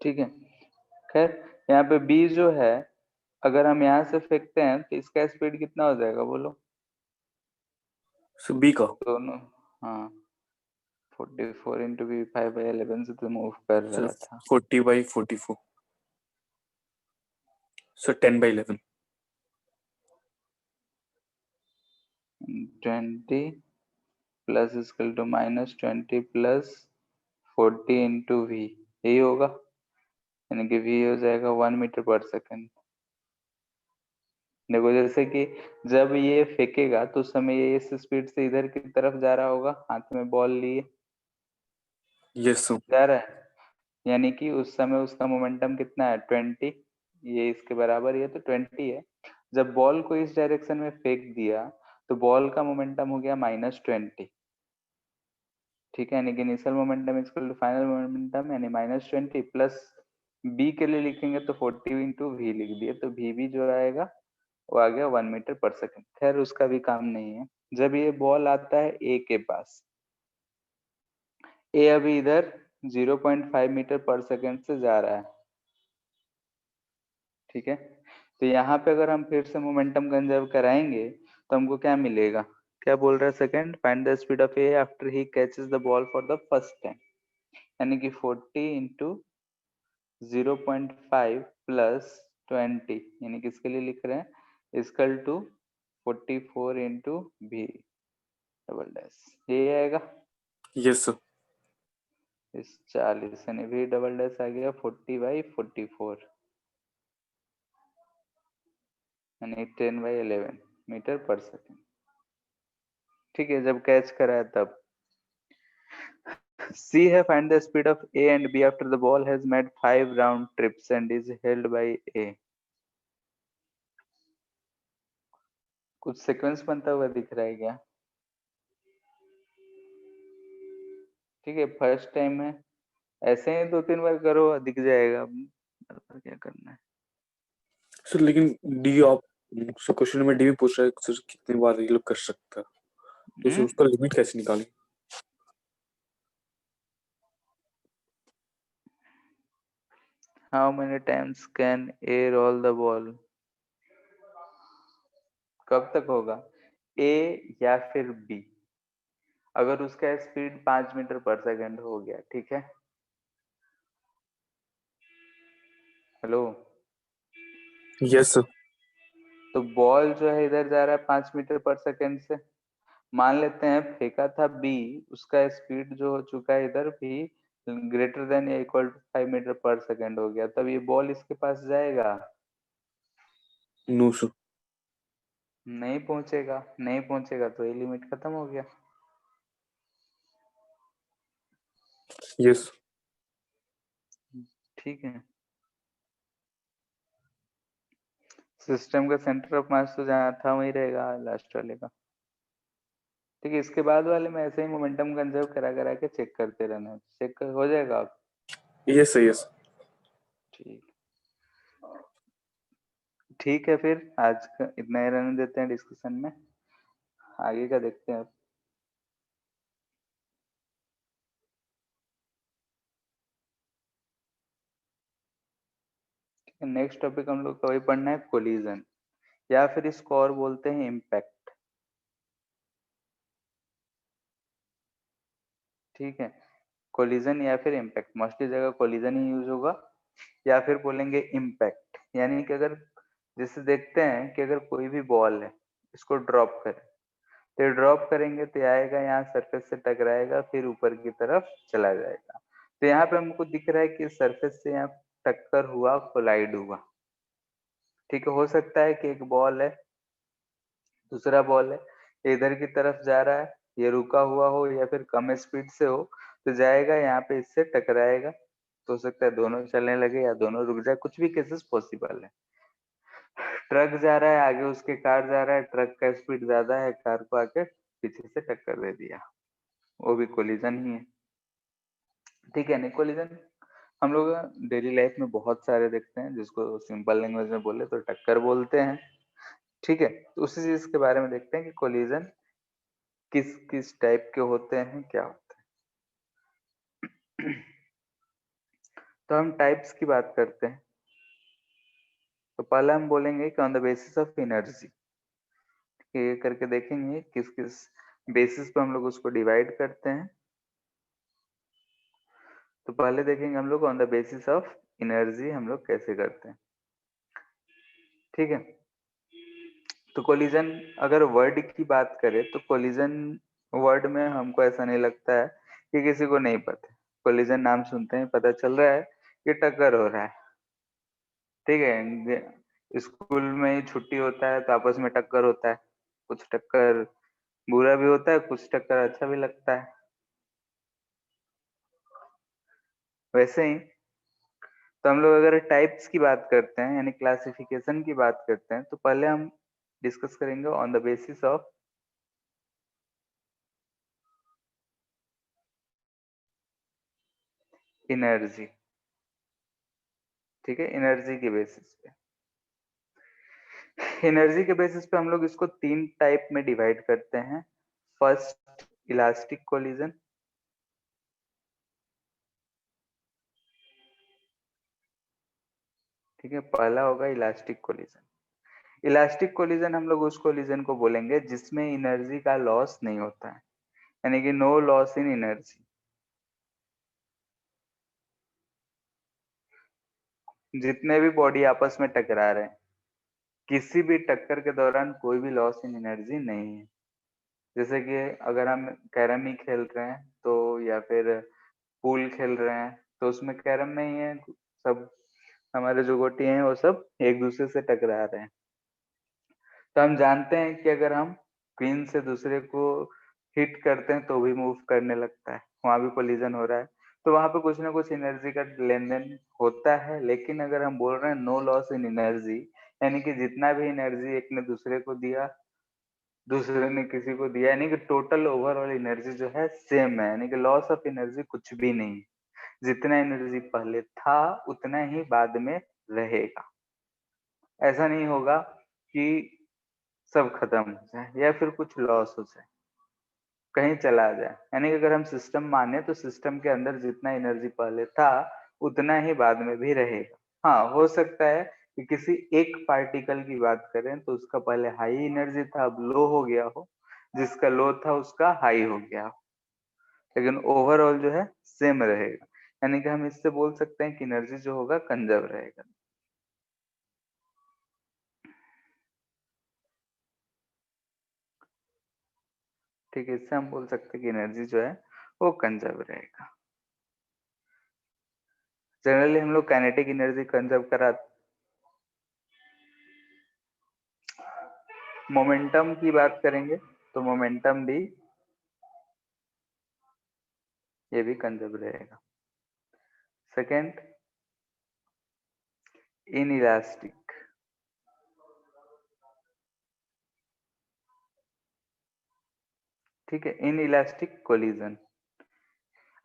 ठीक है। खैर यहाँ पे बी जो है, अगर हम यहाँ से फेंकते हैं तो इसका स्पीड कितना हो जाएगा बोलो? सो बी का दोनों, हाँ 44 इंटू वी 5/11 से तो मूव कर रहा था, 40/44, so 10/11, 20 plus equal to -20 plus 40 into v, यही होगा, यानी कि वी हो जाएगा 1 मीटर पर सेकेंड। देखो जैसे कि जब ये फेंकेगा तो उस समय ये इस स्पीड से इधर की तरफ जा रहा होगा, हाथ में बॉल लिए यस सर, जा रहा है, यानी कि उस समय उसका मोमेंटम कितना है 20, ये इसके बराबर, ये तो 20 है। जब बॉल को इस डायरेक्शन में फेंक दिया तो बॉल का मोमेंटम हो गया -20, ठीक है, यानी कि initial momentum equal to final momentum, यानी -20 प्लस बी के लिए लिखेंगे तो 40 इंटू वी लिख दिए, तो वी भी जो आएगा वो आ गया 1 मीटर पर सेकेंड। खैर उसका भी काम नहीं है। जब ये बॉल आता है ए के पास, ए अभी इधर 0.5 मीटर पर सेकेंड से जा रहा है, ठीक है, तो यहाँ पे अगर हम फिर से मोमेंटम कंजर्व कराएंगे तो हमको क्या मिलेगा? क्या बोल रहा है second? Find the speed of A after he catches the ball for the first time, यानी कि 40 इंटू 0.5 प्लस 20, यानी किसके लिए लिख रहे हैं, इक्वल टू 44 इंटू भी डबल डैश, ये आएगा यस सर, इस 40, यानी भी डबल डैश आ गया 40/44, यानी 10/11 मीटर पर सेकेंड, ठीक है, जब कैच करा है तब। C है find the speed of A and B after the ball has made 5 round trips and is held by A। कुछ सीक्वेंस बनता हुआ दिख रहा है क्या? ठीक है, फर्स्ट टाइम है, ऐसे ही 2-3 बार करो दिख जाएगा, अब क्या करना है। सर लेकिन डी आप सर क्वेश्चन में डी में पूछ रहा है सर कितनी बार ये लोग कर सकता है, तो सर उसका लिमिट कैसे निकालें? How many times can A roll the ball? कब तक होगा? A या फिर B, अगर उसका स्पीड 5 मीटर पर सेकंड हो गया, ठीक है, हेलो, यस सर, तो बॉल जो है इधर जा रहा है 5 मीटर पर सेकंड से, मान लेते हैं फेंका था बी, उसका स्पीड जो हो चुका है इधर भी ग्रेटर देन या इक्वल टू 5 मीटर पर सेकंड हो गया, तब ये बॉल इसके पास जाएगा? नो सर, नहीं पहुंचेगा, नहीं पहुंचेगा तो ये लिमिट खत्म हो गया। यस ठीक है, सिस्टम का सेंटर ऑफ मास तो जहाँ था वही रहेगा लास्ट वाले का, ठीक है, इसके बाद वाले में ऐसे ही मोमेंटम कंजर्व करा करा के चेक करते रहना, चेक हो जाएगा आप। यस सर, यस ठीक, ठीक है, फिर आज का इतना ही रहने देते हैं डिस्कशन में, आगे का देखते हैं। नेक्स्ट टॉपिक हम लोग को वही पढ़ना है, कोलिजन, या फिर इसको और बोलते हैं इम्पैक्ट, ठीक है, कोलिजन या फिर इम्पैक्ट, मोस्टली जगह कोलिजन ही यूज होगा, या फिर बोलेंगे इम्पैक्ट, यानी कि अगर जैसे देखते हैं कि अगर कोई भी बॉल है इसको ड्रॉप करें, तो ड्रॉप करेंगे तो आएगा यहाँ सरफेस से टकराएगा, फिर ऊपर की तरफ चला जाएगा, तो यहाँ पे हमको दिख रहा है कि सरफेस से यहाँ टक्कर हुआ, कोलाइड हुआ, ठीक है, हो सकता है कि एक बॉल है, दूसरा बॉल है, इधर की तरफ जा रहा है, ये रुका हुआ हो या फिर कम स्पीड से हो तो जाएगा यहाँ पे, इससे टकराएगा, तो हो सकता है दोनों चलने लगे या दोनों रुक जाए, कुछ भी केसेस पॉसिबल है। ट्रक जा रहा है आगे, उसके कार जा रहा है, ट्रक का स्पीड ज्यादा है, कार को आके पीछे से टक्कर दे दिया, वो भी कोलिजन ही है। ठीक है, नहीं कोलिजन हम लोग डेली लाइफ में बहुत सारे देखते हैं, जिसको सिंपल लैंग्वेज में बोले तो टक्कर बोलते हैं। ठीक है, तो उसी चीज के बारे में देखते हैं कि कोलिजन किस किस टाइप के होते हैं, क्या होते हैं। तो हम टाइप्स की बात करते हैं। तो पहले हम बोलेंगे कि on the basis of energy, ये करके देखेंगे किस किस बेसिस पे हम लोग उसको डिवाइड करते हैं। तो पहले देखेंगे हम लोग on the basis of energy हम लोग कैसे करते हैं। ठीक है, तो कोलिजन अगर वर्ड की बात करें तो कोलिजन वर्ड में हमको ऐसा नहीं लगता है कि किसी को नहीं पता। कोलिजन नाम सुनते हैं पता चल रहा है कि टक्कर हो रहा है। ठीक है, स्कूल में ही छुट्टी होता है तो आपस में टक्कर होता है, कुछ टक्कर बुरा भी होता है, कुछ टक्कर अच्छा भी लगता है। वैसे ही तो हम लोग अगर टाइप्स की बात करते हैं यानी क्लासिफिकेशन की बात करते हैं तो पहले हम डिस्कस करेंगे on the basis of energy. ठीक है, एनर्जी के बेसिस पे, एनर्जी के बेसिस पे हम लोग इसको तीन टाइप में डिवाइड करते हैं। First, elastic collision. ठीक है, पहला होगा इलास्टिक कोलिजन। इलास्टिक कोलिजन हम लोग उस कोलिजन को बोलेंगे जिसमें एनर्जी का लॉस नहीं होता है, यानी कि नो लॉस इन एनर्जी। जितने भी बॉडी आपस में टकरा रहे हैं, किसी भी टक्कर के दौरान कोई भी लॉस इन एनर्जी नहीं है। जैसे कि अगर हम कैरम ही खेल रहे हैं तो, या फिर पूल खेल रहे हैं तो उसमें कैरम में ही है, सब हमारे जो गोटी हैं वो सब एक दूसरे से टकरा रहे हैं। तो हम जानते हैं कि अगर हम क्वीन से दूसरे को हिट करते हैं तो भी मूव करने लगता है, वहां भी कोलिजन हो रहा है। तो वहां पे कुछ ना कुछ एनर्जी का लेन देन होता है। लेकिन अगर हम बोल रहे हैं नो लॉस इन एनर्जी, यानी कि जितना भी एनर्जी एक ने दूसरे को दिया, दूसरे ने किसी को दिया, यानी कि टोटल ओवरऑल एनर्जी जो है सेम है, यानी कि लॉस ऑफ एनर्जी कुछ भी नहीं। जितना एनर्जी पहले था उतना ही बाद में रहेगा। ऐसा नहीं होगा कि सब खत्म हो जाए या फिर कुछ लॉस हो जाए, कहीं चला जाए। यानी कि अगर हम सिस्टम माने तो सिस्टम के अंदर जितना एनर्जी पहले था उतना ही बाद में भी रहेगा। हाँ, हो सकता है कि किसी एक पार्टिकल की बात करें तो उसका पहले हाई एनर्जी था, अब लो हो गया हो, जिसका लो था उसका हाई हो गया हो, लेकिन ओवरऑल जो है सेम रहेगा। यानी कि हम इससे बोल सकते हैं कि एनर्जी जो होगा कंजर्व रहेगा। ठीक है, इससे हम बोल सकते हैं कि एनर्जी जो है वो कंजर्व रहेगा। जनरली हम लोग काइनेटिक एनर्जी कंजर्व करा, मोमेंटम की बात करेंगे तो मोमेंटम भी, ये भी कंजर्व रहेगा। Second, inelastic. ठीक है, इनइलास्टिक कोलिजन।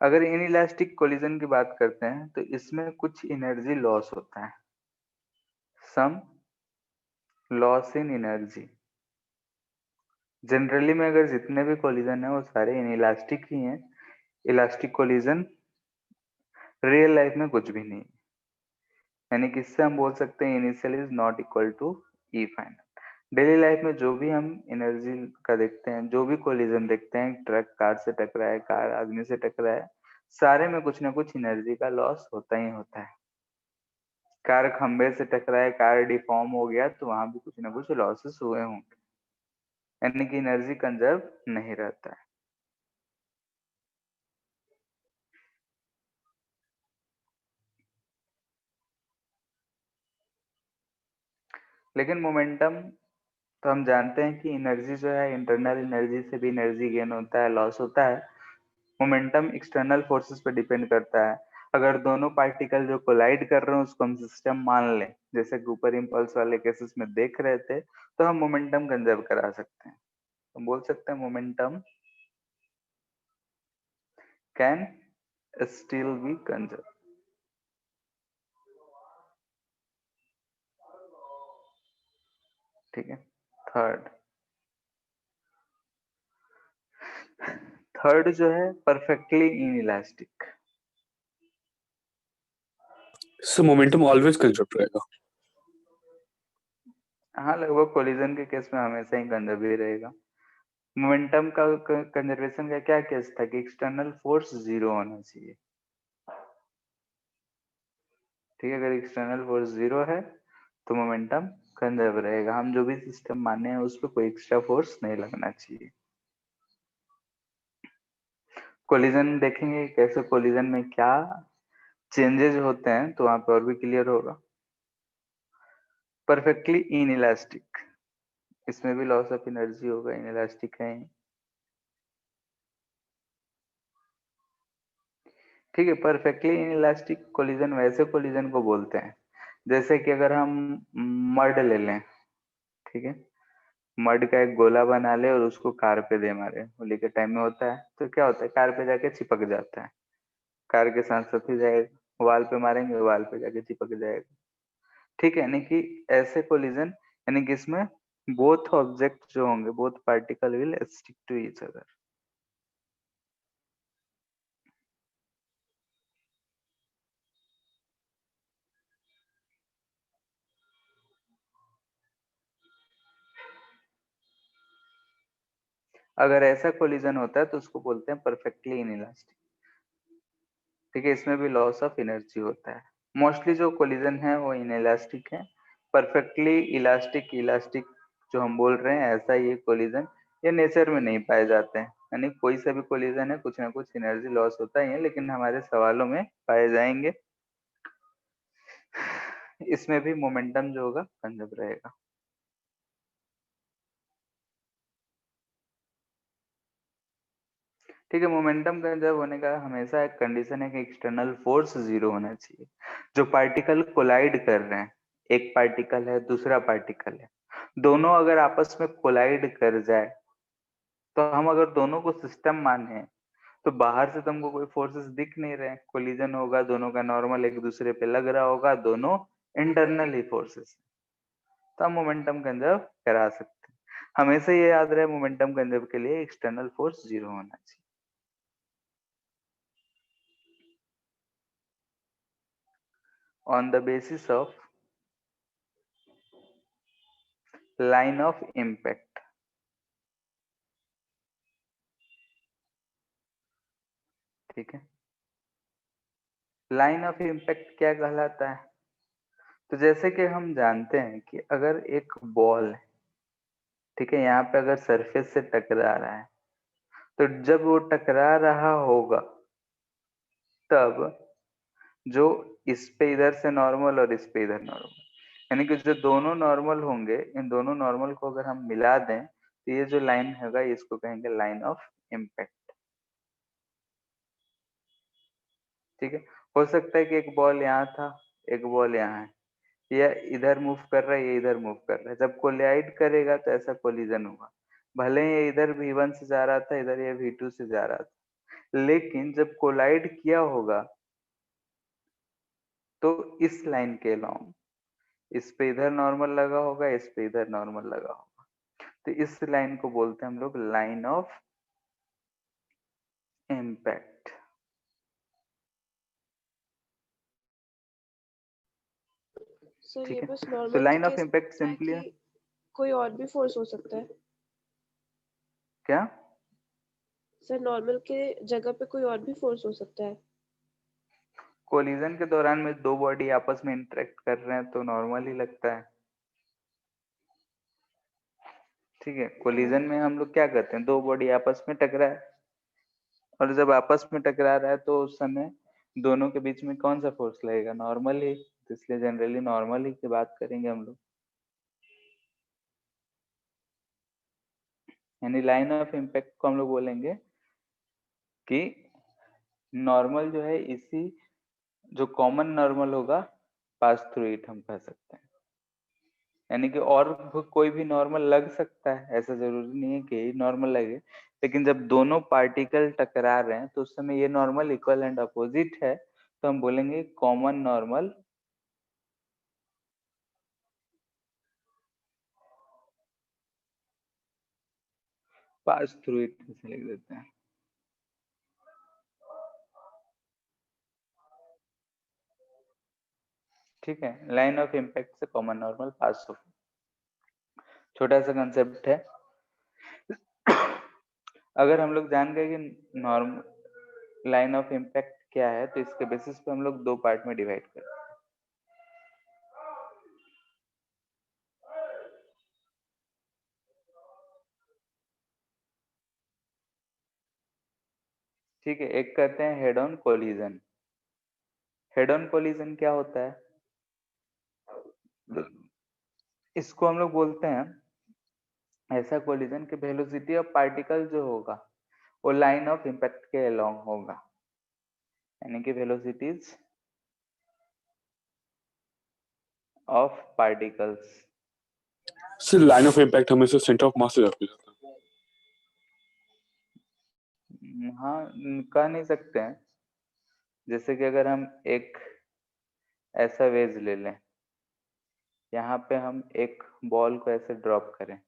अगर इनइलास्टिक कोलिजन की बात करते हैं तो इसमें कुछ एनर्जी लॉस होता है, some loss in energy. Generally में अगर जितने भी कोलिजन है वो सारे इनइलास्टिक ही हैं। इलास्टिक कोलिजन रियल लाइफ में कुछ भी नहीं, यानी कि इससे हम बोल सकते हैं initial is not equal to e final. Daily life में जो भी हम एनर्जी का देखते हैं, जो भी कोलिजन देखते हैं, ट्रक कार से टकराए, कार आदमी से टकराए, सारे में कुछ ना कुछ एनर्जी का लॉस होता ही होता है। कार खंबे से टकराए, कार डिफॉर्म हो गया तो वहां भी कुछ ना कुछ लॉसेस हुए होंगे, यानी कि एनर्जी कंजर्व नहीं रहता है। लेकिन मोमेंटम तो हम जानते हैं कि एनर्जी जो है इंटरनल एनर्जी से भी एनर्जी गेन होता है, लॉस होता है। मोमेंटम एक्सटर्नल फोर्सेस पे डिपेंड करता है। अगर दोनों पार्टिकल जो कोलाइड कर रहे हैं उसको हम सिस्टम मान लें, जैसे कि ऊपर इम्पल्स वाले केसेस में देख रहे थे, तो हम मोमेंटम कंजर्व करा सकते हैं। हम बोल सकते हैं momentum can still be conserve. ठीक है। थर्ड जो है परफेक्टली इनइलास्टिक। सो मोमेंटम ऑलवेज कंजर्व रहेगा। हाँ, लगभग कोलिजन के केस में हमेशा ही कंजर्व ही रहेगा। मोमेंटम का कंजर्वेशन का क्या केस था कि एक्सटर्नल फोर्स 0 होना चाहिए। ठीक है, अगर एक्सटर्नल फोर्स 0 है तो मोमेंटम कंजर्व रहेगा। हम जो भी सिस्टम माने हैं उस पर कोई एक्स्ट्रा फोर्स नहीं लगना चाहिए। कोलिजन देखेंगे कैसे कोलिजन में क्या चेंजेस होते हैं, तो वहां पे और भी क्लियर होगा। परफेक्टली इनइलास्टिक, इसमें भी लॉस ऑफ एनर्जी होगा, इनइलास्टिक है। ठीक है, परफेक्टली इनइलास्टिक कोलिजन वैसे कोलिजन को बोलते हैं जैसे कि अगर हम मड ले लें, ठीक है, मड का एक गोला बना ले और उसको कार पे दे मारे, होली के टाइम में होता है, तो क्या होता है, कार पे जाके चिपक जाता है, कार के साथ साथ ही जाएगा। वाल पे मारेंगे, वाल पे जाके चिपक जाएगा। ठीक है, यानी कि ऐसे कोलिजन, यानी कि इसमें बोथ ऑब्जेक्ट जो होंगे, both particle will stick to each other. अगर ऐसा कोलिजन होता है तो उसको बोलते हैं परफेक्टली इनइलास्टिक। ठीक है, इसमें भी लॉस ऑफ एनर्जी होता है। मोस्टली जो कोलिजन है वो इनइलास्टिक है। परफेक्टली इलास्टिक, इलास्टिक जो हम बोल रहे हैं, ऐसा ये कोलिजन ये नेचर में नहीं पाए जाते हैं। यानी कोई सा भी कोलिजन है कुछ ना कुछ एनर्जी लॉस होता ही है, लेकिन हमारे सवालों में पाए जाएंगे। इसमें भी मोमेंटम जो होगा कंजर्व रहेगा। ठीक है, मोमेंटम कंजर्व होने का हमेशा एक कंडीशन है कि एक्सटर्नल फोर्स 0 होना चाहिए। जो पार्टिकल कोलाइड कर रहे हैं, एक पार्टिकल है दूसरा पार्टिकल है, दोनों अगर आपस में कोलाइड कर जाए, तो हम अगर दोनों को सिस्टम माने, तो बाहर से तुमको कोई फोर्सेस दिख नहीं रहे, कोलिजन होगा, दोनों का नॉर्मल एक दूसरे पे लग रहा होगा, दोनों इंटरनल ही फोर्सेस, तो हम मोमेंटम कंजर्व करा सकते हैं। हमेशा ये याद रहे, मोमेंटम कंजर्व के लिए एक्सटर्नल फोर्स 0 होना चाहिए। On the basis of line of impact, ठीक है, लाइन ऑफ इम्पैक्ट क्या कहलाता है? तो जैसे कि हम जानते हैं कि अगर एक बॉल, ठीक है, यहाँ पे अगर सरफेस से टकरा रहा है, तो जब वो टकरा रहा होगा तब जो इस पे इधर से नॉर्मल और इस पे इधर नॉर्मल, यानी कि जो दोनों नॉर्मल होंगे, इन दोनों नॉर्मल को अगर हम मिला दें, तो ये जो लाइन होगा इसको कहेंगे लाइन ऑफ इम्पैक्ट। ठीक है, हो सकता है कि एक बॉल यहाँ था, एक बॉल यहाँ है, ये इधर मूव कर रहा है, ये इधर मूव कर रहा है। जब कोलाइड करेगा तो ऐसा कोलिजन होगा। भले ही ये इधर V1 से जा रहा था, इधर ये V2 से जा रहा था, लेकिन जब कोलाइड किया होगा तो इस लाइन के अलॉन्ग, इस पे इधर नॉर्मल लगा होगा, इस पे इधर नॉर्मल लगा होगा, तो इस लाइन को बोलते हैं हम लोग लाइन ऑफ इम्पैक्ट। सर ये ठीक है, बस तो नॉर्मल के लाइन ऑफ केस इम्पैक्ट में है सिंपली कि कोई और भी फोर्स हो सकता है? क्या, सर नॉर्मल के जगह पे कोई और भी फोर्स हो सकता है? कोलिजन के दौरान में दो बॉडी आपस में इंटरेक्ट कर रहे हैं तो नॉर्मल ही लगता है। ठीक है, कोलिजन में हम लोग क्या करते हैं, दो बॉडी आपस में टकराए, और जब आपस में टकरा रहा है तो उस समय दोनों के बीच में कौन सा फोर्स लगेगा, नॉर्मल ही, तो इसलिए जनरली नॉर्मल ही की बात करेंगे हम लोग। यानी लाइन ऑफ इम्पैक्ट को हम लोग बोलेंगे कि नॉर्मल जो है इसी जो कॉमन नॉर्मल होगा पास थ्रू इट हम कह सकते हैं। यानी कि और कोई भी नॉर्मल लग सकता है, ऐसा जरूरी नहीं है कि यही नॉर्मल लगे, लेकिन जब दोनों पार्टिकल टकरा रहे हैं तो उस समय ये नॉर्मल इक्वल एंड अपोजिट है, तो हम बोलेंगे common normal pass through it से लिख देते हैं। ठीक है, लाइन ऑफ इम्पैक्ट से कॉमन नॉर्मल पास थ्रू, छोटा सा कंसेप्ट है। अगर हम लोग जान गए कि नॉर्मल लाइन ऑफ इम्पैक्ट क्या है, तो इसके बेसिस पे हम लोग दो पार्ट में डिवाइड करते हैं। ठीक है, एक कहते हैं head on collision. Head on collision क्या होता है? इसको हम लोग बोलते हैं ऐसा कोलिजन कि वेलोसिटी ऑफ पार्टिकल जो होगा वो लाइन ऑफ इम्पैक्ट के अलोंग होगा, यानी कि velocities of particles. Sir line of impact हमेशा सेंटर ऑफ मास से जाता है। हाँ, कह नहीं सकते हैं। जैसे कि अगर हम एक ऐसा वेज ले लें, यहाँ पे हम एक बॉल को ऐसे ड्रॉप करें,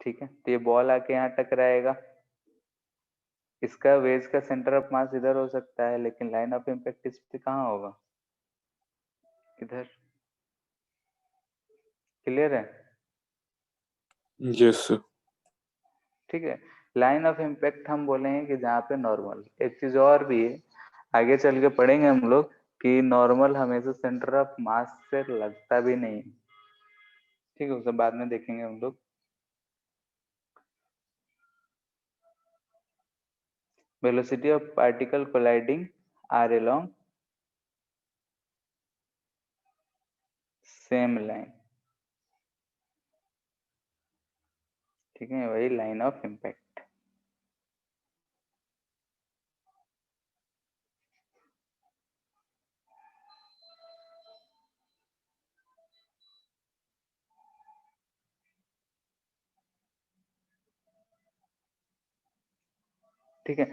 ठीक है, तो ये बॉल आके यहाँ टकराएगा। इसका वेज का सेंटर ऑफ मास इधर हो सकता है, लेकिन लाइन ऑफ इम्पैक्ट इस पे कहाँ होगा? इधर। क्लियर है? Yes sir. ठीक है, लाइन ऑफ इम्पैक्ट हम बोलेंगे कि जहाँ पे नॉर्मल। एक चीज और भी है, आगे चल के पढ़ेंगे हम लोग कि नॉर्मल हमेशा सेंटर ऑफ मास से लगता भी नहीं, ठीक है, उसे बाद में देखेंगे हम लोग। Velocity of particle colliding are along same line, ठीक है, वही लाइन ऑफ इम्पैक्ट। ठीक है,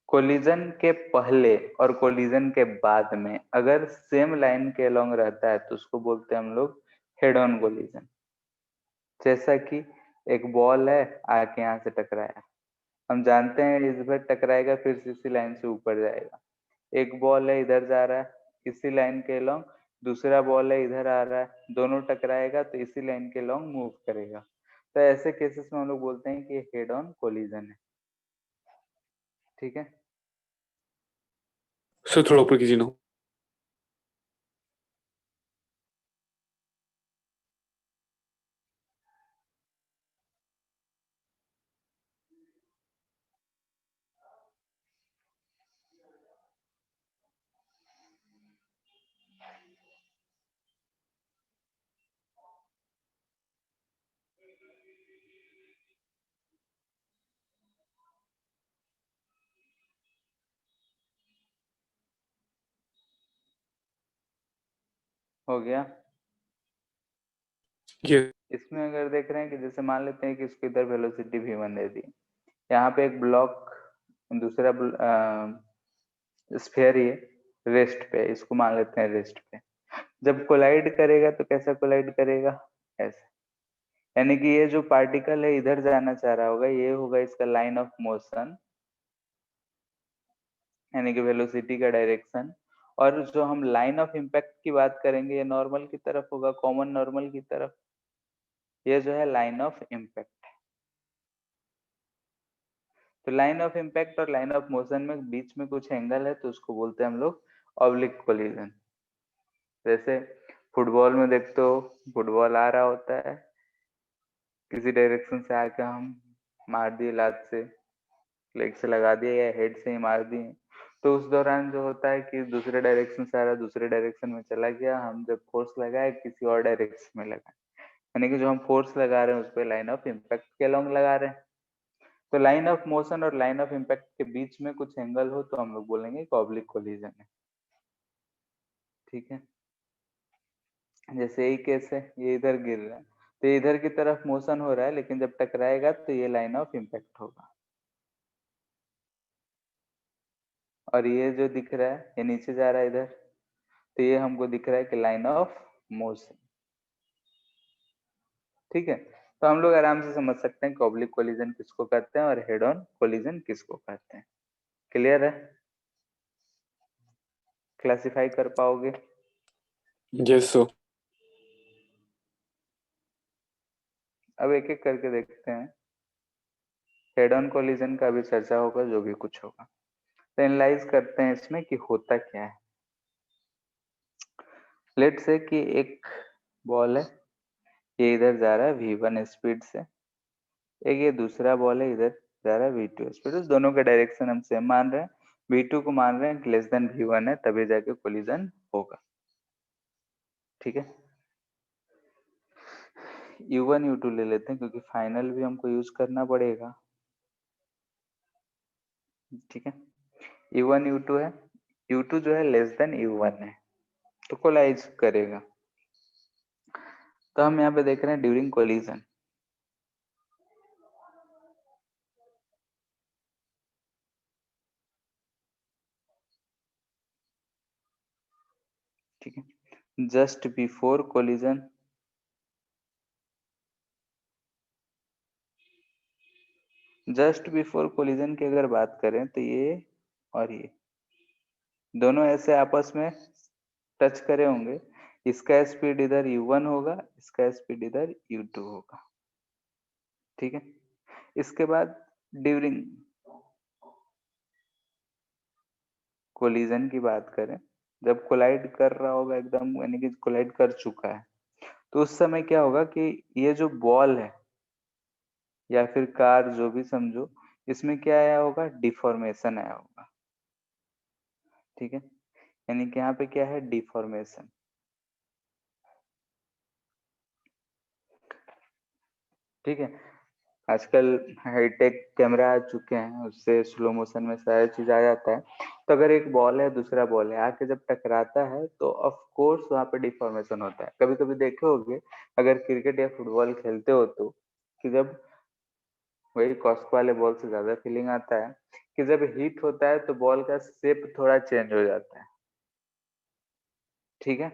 कोलिजन के पहले और कोलिजन के बाद में अगर सेम लाइन के अलोंग रहता है तो उसको बोलते हैं हम लोग हेड ऑन कोलिजन। जैसा कि एक बॉल है, आके यहाँ से टकराया, हम जानते हैं इस बार टकराएगा फिर से इसी लाइन से ऊपर जाएगा। एक बॉल है इधर जा रहा है इसी लाइन के अलोंग, दूसरा बॉल है इधर आ रहा है, दोनों टकराएगा तो इसी लाइन के अलोंग मूव करेगा। तो ऐसे केसेस में हम लोग बोलते हैं कि हेड ऑन कोलिजन है। ठीक है, सर थोड़ा ऊपर कीजिए ना। हो गया। ये इसमें अगर देख रहे हैं कि जैसे मान लेते हैं कि इसको इधर वेलोसिटी v1 दे दी, यहाँ पे एक ब्लॉक दूसरा स्फीयर ये रेस्ट पे, इसको मान लेते हैं रेस्ट पे। जब कोलाइड करेगा तो कैसा कोलाइड करेगा? ऐसा, यानी कि ये जो पार्टिकल है इधर जाना चाह रहा होगा, ये होगा इसका लाइन ऑफ मोशन, यानी कि वेलोसिटी का डायरेक्शन। और जो हम लाइन ऑफ इम्पैक्ट की बात करेंगे ये नॉर्मल की तरफ होगा, कॉमन नॉर्मल की तरफ। ये जो है लाइन ऑफ इम्पैक्ट। तो लाइन ऑफ इम्पैक्ट और लाइन ऑफ मोशन में बीच में कुछ एंगल है तो उसको बोलते हैं हम लोग ऑब्लिक कोलिजन। जैसे फुटबॉल में देखते हो, फुटबॉल आ रहा होता है, किसी डायरेक्शन से आके हम मार दिए लात से, लेग से लगा दिए या हेड से ही मार दिए, तो उस दौरान जो होता है कि दूसरे डायरेक्शन से आ रहा, दूसरे डायरेक्शन में चला गया, हम जब फोर्स लगाए किसी और डायरेक्शन में लगा, यानी कि जो हम फोर्स लगा रहे हैं उस पे लाइन ऑफ इम्पैक्ट के अलोंग लगा रहे हैं। तो लाइन ऑफ मोशन और लाइन ऑफ इम्पैक्ट के बीच में कुछ एंगल हो तो हम लोग बोलेंगे कि ऑब्लिक कोलिजन है। ठीक है, जैसे यही केस है, ये इधर गिर रहा है तो ये इधर की तरफ मोशन हो रहा है, लेकिन जब टकराएगा तो ये लाइन ऑफ इम्पैक्ट होगा। और ये जो दिख रहा है ये नीचे जा रहा है इधर, तो ये हमको दिख रहा है कि लाइन ऑफ मोशन। ठीक है, तो हम लोग आराम से समझ सकते हैं कि ऑब्लिक कोलिजन किसको कहते हैं और हेड ऑन कोलिजन किसको कहते हैं। क्लियर है? क्लासिफाई कर पाओगे? Yes sir. अब एक एक करके देखते हैं। हेड ऑन कोलिजन का भी चर्चा होगा, जो भी कुछ होगा। तो एनालाइज करते हैं इसमें कि होता क्या है। लेट से कि एक बॉल है, ये इधर जा रहा है v1 स्पीड से, एक ये दूसरा बॉल है इधर जा रहा है v2 स्पीड। दोनों का डायरेक्शन हम सेम मान रहे हैं, v2 को मान रहे हैं कि लेस देन v1 है, तभी जाके कोलिजन होगा। ठीक है, u1 u2 ले लेते हैं क्योंकि फाइनल भी हमको यूज करना पड़ेगा। ठीक है, u1 u2 है, u2 जो है लेस देन u1 है तो कोलाइज करेगा। तो हम यहाँ पे देख रहे हैं ड्यूरिंग कोलिजन, ठीक है, just before collision, just before collision की अगर बात करें तो ये और ये दोनों ऐसे आपस में टच करे होंगे। इसका स्पीड इधर u1 होगा, इसका स्पीड इधर u2 होगा। ठीक है, इसके बाद ड्यूरिंग कोलिजन की बात करें, जब कोलाइड कर रहा होगा एकदम, यानी कि कोलाइड कर चुका है, तो उस समय क्या होगा कि ये जो बॉल है या फिर कार जो भी समझो, इसमें क्या आया होगा, डिफॉर्मेशन आया होगा। ठीक है, यानी कि यहाँ पे क्या है, डिफॉर्मेशन। ठीक है, आजकल हाईटेक कैमरा आ चुके हैं, उससे स्लो मोशन में सारा चीज आ जाता है। तो अगर एक बॉल है दूसरा बॉल है, आके जब टकराता है तो ऑफ कोर्स वहां पे डिफॉर्मेशन होता है। कभी कभी देखे होगे अगर क्रिकेट या फुटबॉल खेलते हो तो, कि जब वही कॉस्को वाले बॉल से ज्यादा फीलिंग आता है कि जब हिट होता है तो बॉल का शेप थोड़ा चेंज हो जाता है। ठीक है,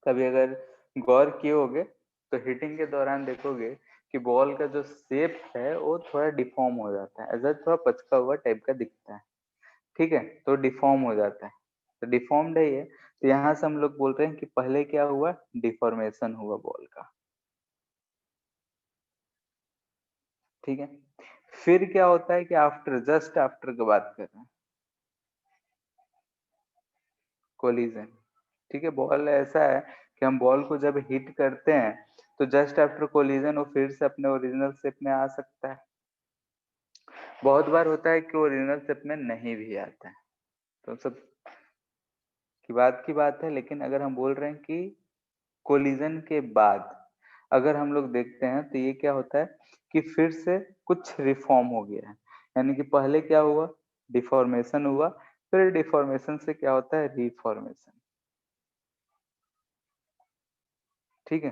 कभी अगर गौर किए होगे तो हिटिंग के दौरान देखोगे कि बॉल का जो शेप है वो थोड़ा डिफॉर्म हो जाता है, ऐसा थोड़ा पचका हुआ टाइप का दिखता है। ठीक है, तो डिफॉर्म हो जाता है, तो डिफॉर्म्ड है ये। तो यहाँ से हम लोग बोल रहे हैं कि पहले क्या हुआ, डिफॉर्मेशन हुआ बॉल का। ठीक है, फिर क्या होता है कि आफ्टर, जस्ट आफ्टर की बात कर रहे हैं, कोलिजन। ठीक है, बॉल ऐसा है कि हम बॉल को जब हिट करते हैं तो जस्ट आफ्टर कोलिजन वो फिर से अपने ओरिजिनल शेप में आ सकता है। बहुत बार होता है कि ओरिजिनल शेप में नहीं भी आता है, तो सब की बात है। लेकिन अगर हम बोल रहे हैं कि कोलिजन के बाद अगर हम लोग देखते हैं तो ये क्या होता है कि फिर से कुछ रिफॉर्म हो गया है। यानी कि पहले क्या हुआ, डिफॉर्मेशन हुआ, फिर डिफॉर्मेशन से क्या होता है, रिफॉर्मेशन। ठीक है,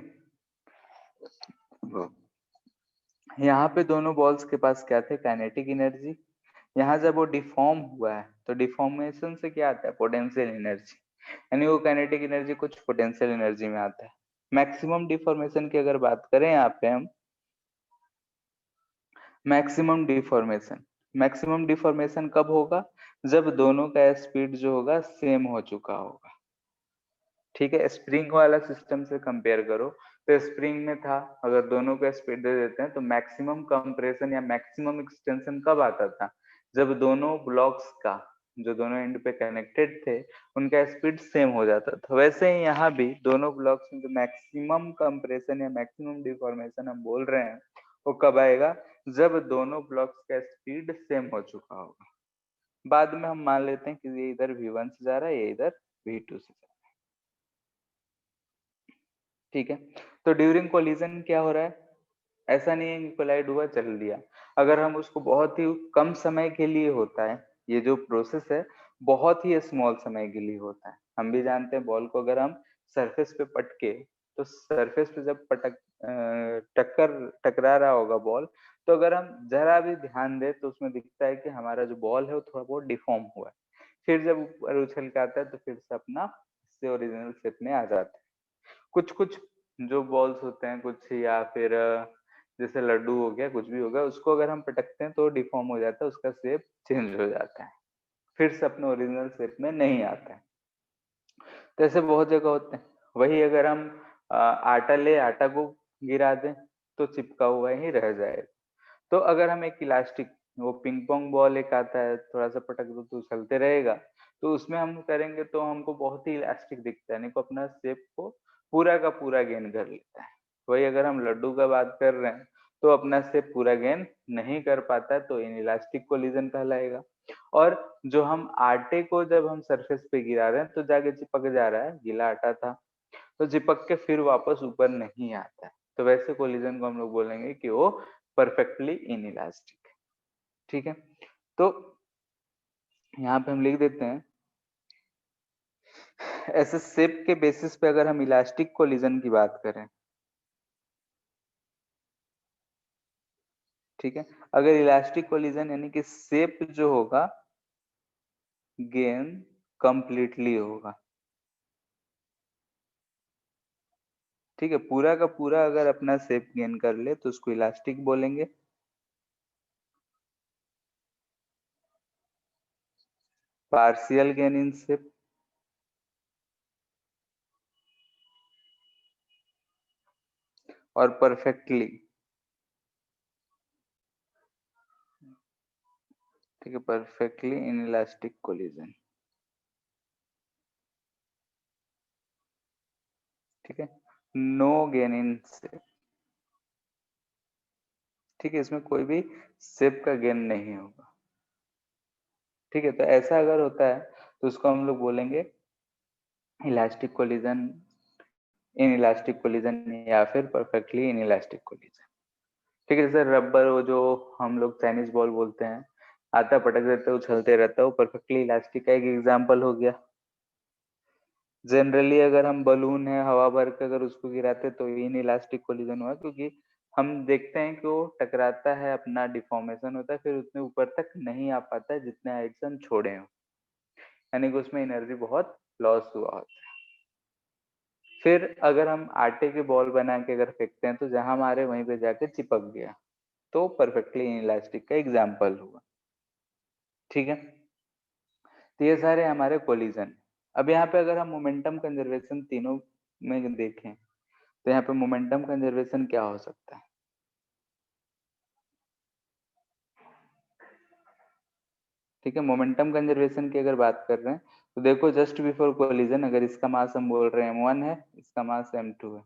यहाँ पे दोनों बॉल्स के पास क्या थे, काइनेटिक एनर्जी। यहाँ जब वो डिफॉर्म हुआ है तो डिफॉर्मेशन से क्या आता है, पोटेंशियल एनर्जी। यानी वो काइनेटिक एनर्जी कुछ पोटेंशियल एनर्जी में आता है। मैक्सिमम डिफॉर्मेशन की अगर बात करें यहाँ पे हम, मैक्सिमम डिफॉर्मेशन कब होगा, जब दोनों का स्पीड जो होगा सेम हो चुका होगा। ठीक है, स्प्रिंग वाला सिस्टम से कंपेयर करो तो स्प्रिंग में था, अगर दोनों का स्पीड दे देते हैं तो मैक्सिमम कंप्रेशन या मैक्सिमम एक्सटेंशन कब आता था, जब दोनों ब्लॉक्स का जो दोनों एंड पे कनेक्टेड थे उनका स्पीड सेम हो जाता था। वैसे ही यहाँ भी दोनों ब्लॉक्स में जो मैक्सिमम कंप्रेशन या मैक्सिमम डिफॉर्मेशन हम बोल रहे हैं वो कब आएगा, जब दोनों ब्लॉक्स का स्पीड सेम हो चुका होगा। बाद में हम मान लेते हैं कि ये इधर v1 से जा रहा है, ये इधर v2 से जा रहा है। ठीक है। तो ड्यूरिंग कोलिजन क्या हो रहा है, ऐसा नहीं है कि कोलाइड हुआ चल दिया। अगर हम उसको बहुत ही कम समय के लिए होता है, ये जो प्रोसेस है बहुत ही स्मॉल समय के लिए होता है। हम भी जानते हैं बॉल को अगर हम सरफेस पे पटके, तो सरफेस पे जब टकरा रहा होगा बॉल, तो अगर हम जरा भी ध्यान दें तो उसमें दिखता है कि हमारा जो बॉल है वो थोड़ा बहुत डिफॉर्म हुआ है। फिर जब ऊपर उछल के आता है तो फिर से अपना से ओरिजिनल शेप में आ जाता है। कुछ कुछ जो बॉल्स होते हैं कुछ, या फिर जैसे लड्डू हो गया, कुछ भी हो गया, उसको अगर हम पटकते हैं तो डिफॉर्म हो जाता है, उसका शेप चेंज हो जाता है, फिर से अपने ओरिजिनल शेप में नहीं आता है। तो ऐसे बहुत जगह होते हैं। वही अगर हम आटा ले, आटा को गिरा दें तो चिपका हुआ ही रह जाएगा। तो अगर हम एक इलास्टिक, वो पिंग पोंग बॉल एक आता है, थोड़ा सा पटक दो तो उछलते रहेगा, तो उसमें हम करेंगे तो हमको बहुत ही इलास्टिक दिखता है, यानी को अपना शेप को पूरा का पूरा गेन कर लेता है। वही अगर हम लड्डू का बात कर रहे हैं तो अपना शेप पूरा गेन नहीं कर पाता है, तो इन इलास्टिक कोलिजन कहलाएगा। और जो हम आटे को जब हम सरफेस पे गिरा रहे हैं तो जाके चिपक जा रहा है, गीला आटा था तो चिपक के फिर वापस ऊपर नहीं आता है, तो वैसे कोलिजन को हम लोग बोलेंगे कि वो परफेक्टली इनइलास्टिक है। ठीक है। तो यहाँ पे हम लिख देते हैं, ऐसे शेप के बेसिस पे अगर हम इलास्टिक कोलिजन की बात करें, ठीक है, अगर इलास्टिक कोलिजन यानी कि शेप जो होगा गेन कंप्लीटली होगा। ठीक है, पूरा का पूरा अगर अपना शेप गेन कर ले तो उसको इलास्टिक बोलेंगे। पार्शियल गेन इन शेप और परफेक्टली, ठीक है, परफेक्टली इन इलास्टिक कोलिजन। ठीक है, नो गेन इन शेप। ठीक है, इसमें कोई भी शेप का गेन नहीं होगा। ठीक है, तो ऐसा अगर होता है तो उसको हम लोग बोलेंगे elastic collision, in elastic collision, या फिर परफेक्टली इन इलास्टिक कोलिजन। ठीक है, जैसे रबर, वो जो हम लोग चाइनीज बॉल बोलते हैं, आता पटक देते उछलते रहता है, वो परफेक्टली इलास्टिक का एक एग्जाम्पल हो गया। जनरली अगर हम बलून है हवा भर के अगर उसको गिराते तो इन इलास्टिक कोलिजन हुआ, क्योंकि हम देखते हैं कि वो टकराता है, अपना डिफॉर्मेशन होता है, फिर उतने ऊपर तक नहीं आ पाता है जितने हाइट से हम छोड़े हो, यानी कि उसमें एनर्जी बहुत लॉस हुआ होता है। फिर अगर हम आटे के बॉल बना के अगर फेंकते हैं तो जहां मारे वहीं पे जाके चिपक गया, तो परफेक्टली इनइलास्टिक का एग्जाम्पल हुआ। ठीक है, तो ये सारे हमारे कोलिजन। अब यहाँ पे अगर हम मोमेंटम कंजर्वेशन तीनों में देखें तो यहाँ पे मोमेंटम कंजर्वेशन क्या हो सकता है। ठीक है, मोमेंटम कंजर्वेशन की अगर बात कर रहे हैं तो देखो, जस्ट बिफोर कोलिजन अगर इसका मास हम बोल रहे हैं m1 है, इसका मास m2 है,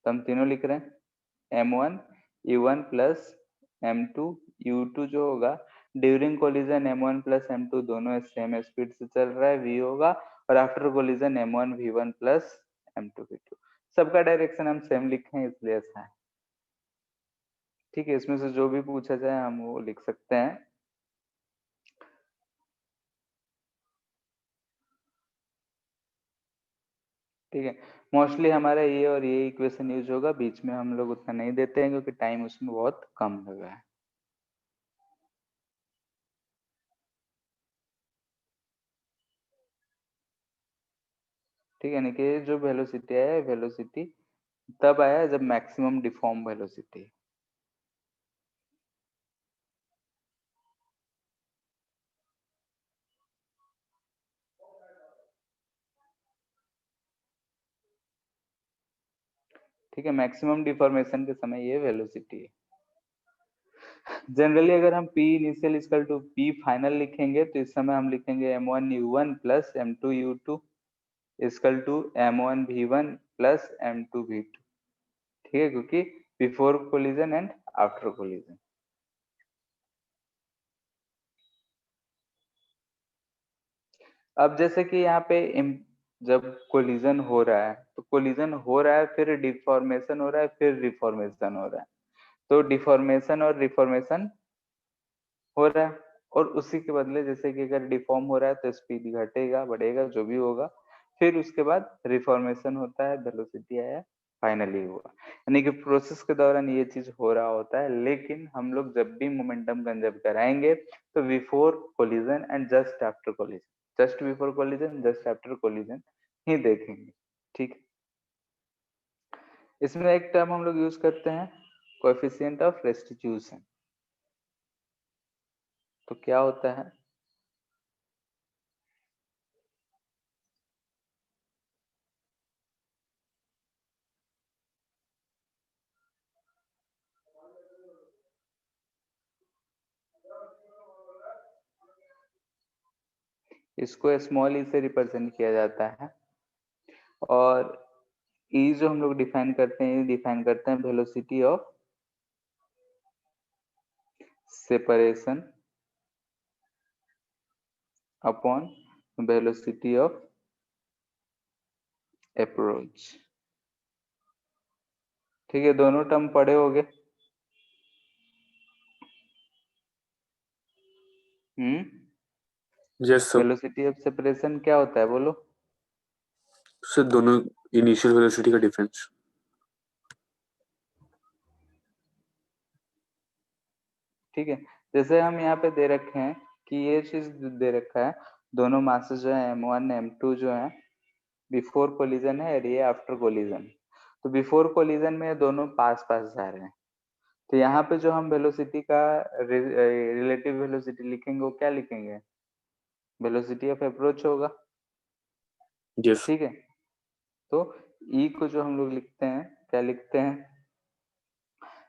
तो हम तीनों लिख रहे हैं m1 u1 plus m2 u2 जो होगा during collision m1 plus m2 दोनों सेम स्पीड से चल रहा है, v होगा, और after collision m1 v1 plus m2 v2, सबका डायरेक्शन हम सेम लिखे हैं इसलिए ऐसा है। ठीक है, इसमें से जो भी पूछा जाए हम वो लिख सकते हैं। ठीक है, मोस्टली हमारा ये और ये इक्वेशन यूज होगा, बीच में हम लोग उतना नहीं देते हैं क्योंकि टाइम उसमें बहुत कम लगा है। ठीक है, यानी कि जो वेलोसिटी है, वेलोसिटी तब आया जब मैक्सिमम डिफॉर्म वेलोसिटी। ठीक है, मैक्सिमम डिफॉर्मेशन के समय ये वेलोसिटी है। जनरली अगर हम P initial equal to P final लिखेंगे तो इस समय हम लिखेंगे m1 u1 plus m2 u2 equal to m1 v1 plus m2 v2। ठीक है, क्योंकि before collision and after collision. अब जैसे कि यहाँ पे जब कोलिजन हो रहा है, तो कोलिजन हो रहा है, फिर डिफॉर्मेशन हो रहा है, फिर रिफॉर्मेशन हो रहा है, तो डिफॉर्मेशन और रिफॉर्मेशन हो रहा है, और उसी के बदले जैसे कि अगर डिफॉर्म हो रहा है तो स्पीड घटेगा बढ़ेगा जो भी होगा, फिर उसके बाद रिफॉर्मेशन होता है, वेलोसिटी आया, फाइनली हुआ। यानी कि प्रोसेस के दौरान ये चीज हो रहा होता है, लेकिन हम लोग जब भी मोमेंटम कंजर्व कराएंगे तो before collision and just after collision, just before collision, just after collision ही देखेंगे। ठीक है, इसमें एक टर्म हम लोग यूज करते हैं, कोएफिशिएंट ऑफ रेस्टिट्यूशन। तो क्या होता है, इसको स्मॉल ई से रिप्रेजेंट किया जाता है, और ई जो हम लोग डिफाइन करते हैं, डिफाइन करते हैं velocity of separation upon velocity of approach. ठीक है, दोनों टर्म पढ़े होंगे। Yes sir. Velocity of separation क्या होता है बोलो? सर दोनों इनिशियल वेलोसिटी का डिफरेंस। ठीक है, जैसे हम यहाँ पे दे रखे हैं कि ये चीज दे रखा है, दोनों मासेस जो है m1 m2 जो है बिफोर कोलिजन है और ये आफ्टर कोलिजन। तो बिफोर कोलिजन में दोनों पास पास जा रहे हैं, तो यहाँ पे जो हम वेलोसिटी का रिलेटिव वेलोसिटी लिखेंगे वो क्या लिखेंगे, वेलोसिटी ऑफ अप्रोच होगा। यस। ठीक है, तो ई को जो हम लोग लिखते हैं, क्या लिखते हैं,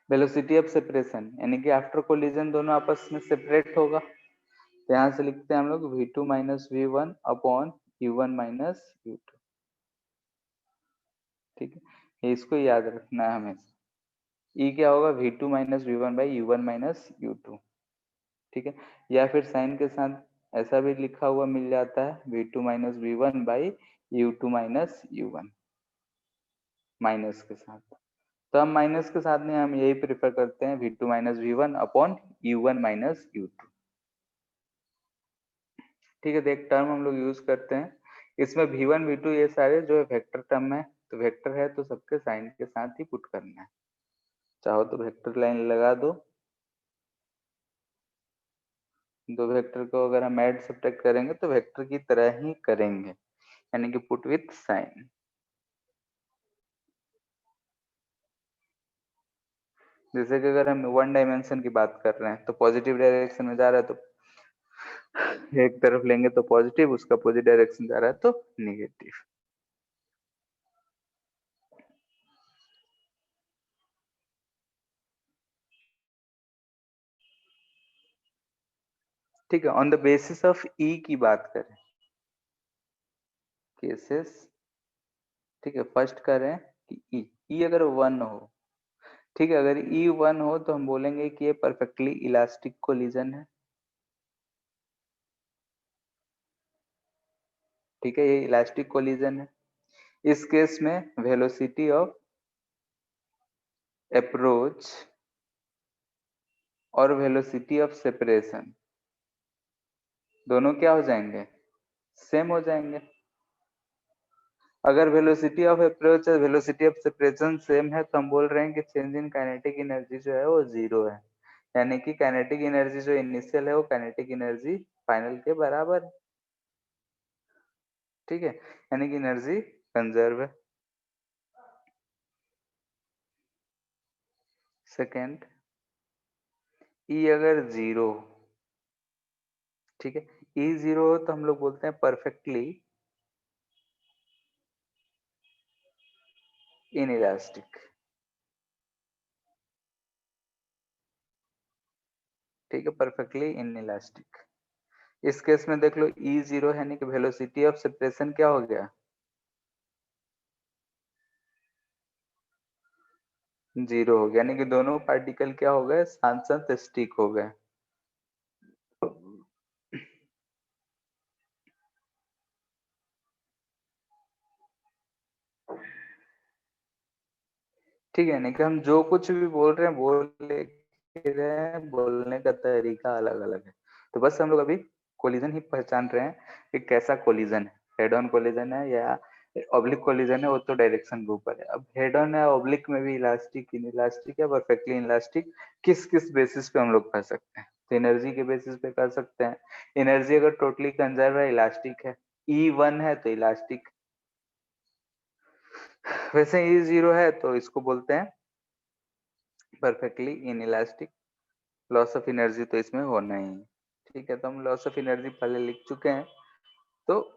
वेलोसिटी ऑफ सेपरेशन, यानी कि आफ्टर कोलिजन दोनों आपस में सेपरेट होगा, तो यहाँ से लिखते हैं हम लोग v2 minus v1 upon u1 minus u2। ठीक है, ये इसको याद रखना है हमेशा, ई क्या होगा, v2 minus v1 by u1 minus u2। ठीक है, या फिर साइन के साथ ऐसा भी लिखा हुआ मिल जाता है, v2 minus v1 by u2 minus u1, minus के साथ। तो हम माइनस के साथ नहीं, हम यही प्रेफर करते हैं, v2 minus v1 upon u1 minus u2। ठीक है, तो एक टर्म हम लोग यूज करते हैं, इसमें v1 v2 ये सारे जो है वेक्टर टर्म है, तो वेक्टर है तो सबके साइन के साथ ही पुट करना है, चाहो तो वेक्टर लाइन लगा दो, दो वेक्टर को अगर हम ऐड सब्ट्रैक्ट करेंगे तो वेक्टर की तरह ही करेंगे, यानी कि पुट विथ साइन। जैसे कि अगर हम वन डायमेंशन की बात कर रहे हैं तो पॉजिटिव डायरेक्शन में जा रहा है तो एक तरफ लेंगे तो पॉजिटिव, उसका अपोजिट डायरेक्शन जा रहा है तो निगेटिव। ठीक है, ऑन द बेसिस ऑफ ई की बात करें, केसेस, ठीक है, फर्स्ट करें कि ई अगर 1 हो, ठीक है, अगर ई 1 हो तो हम बोलेंगे कि ये परफेक्टली इलास्टिक कोलिजन है। ठीक है, ये इलास्टिक कोलिजन है। इस केस में वेलोसिटी ऑफ अप्रोच और वेलोसिटी ऑफ सेपरेशन दोनों क्या हो जाएंगे, सेम हो जाएंगे। अगर वेलोसिटी ऑफ अप्रोच और वेलोसिटी ऑफ सेपरेशन सेम है तो हम बोल रहे हैं कि चेंज इन काइनेटिक एनर्जी जो है वो 0 है, यानी कि काइनेटिक एनर्जी जो इनिशियल है वो काइनेटिक एनर्जी फाइनल के बराबर है। ठीक है, यानी कि एनर्जी कंजर्व है। सेकेंड, ई अगर 0, ठीक है, ई 0 हो तो हम लोग बोलते हैं परफेक्टली इनइलास्टिक। ठीक है, परफेक्टली इनइलास्टिक। इस केस में देख लो ई 0 है, यानी कि वेलोसिटी ऑफ सेपरेशन क्या हो गया, 0 हो गया, यानी कि दोनों पार्टिकल क्या हो गए, साथ साथ स्टिक हो गए। ठीक है, नहीं कि हम जो कुछ भी बोल रहे हैं बोल ले रहे हैं, बोलने का तरीका अलग अलग है। तो बस हम लोग अभी कोलिजन ही पहचान रहे हैं कि कैसा कोलिजन है, हेड ऑन कोलिजन है या ऑब्लिक कोलिजन है, वो तो डायरेक्शन के ऊपर है। अब हेड ऑन है, ऑब्लिक में भी इलास्टिक इनइलास्टिक या परफेक्टली इलास्टिक, किस किस बेसिस पे हम लोग कर सकते हैं? तो एनर्जी के बेसिस पे कर सकते हैं। एनर्जी अगर टोटली कंजर्व है, इलास्टिक है, E1 है तो इलास्टिक, वैसे E0 है तो इसको बोलते हैं perfectly inelastic. Loss of energy तो इसमें होना ही है। ठीक है, तो हम लॉस ऑफ एनर्जी पहले लिख चुके हैं, तो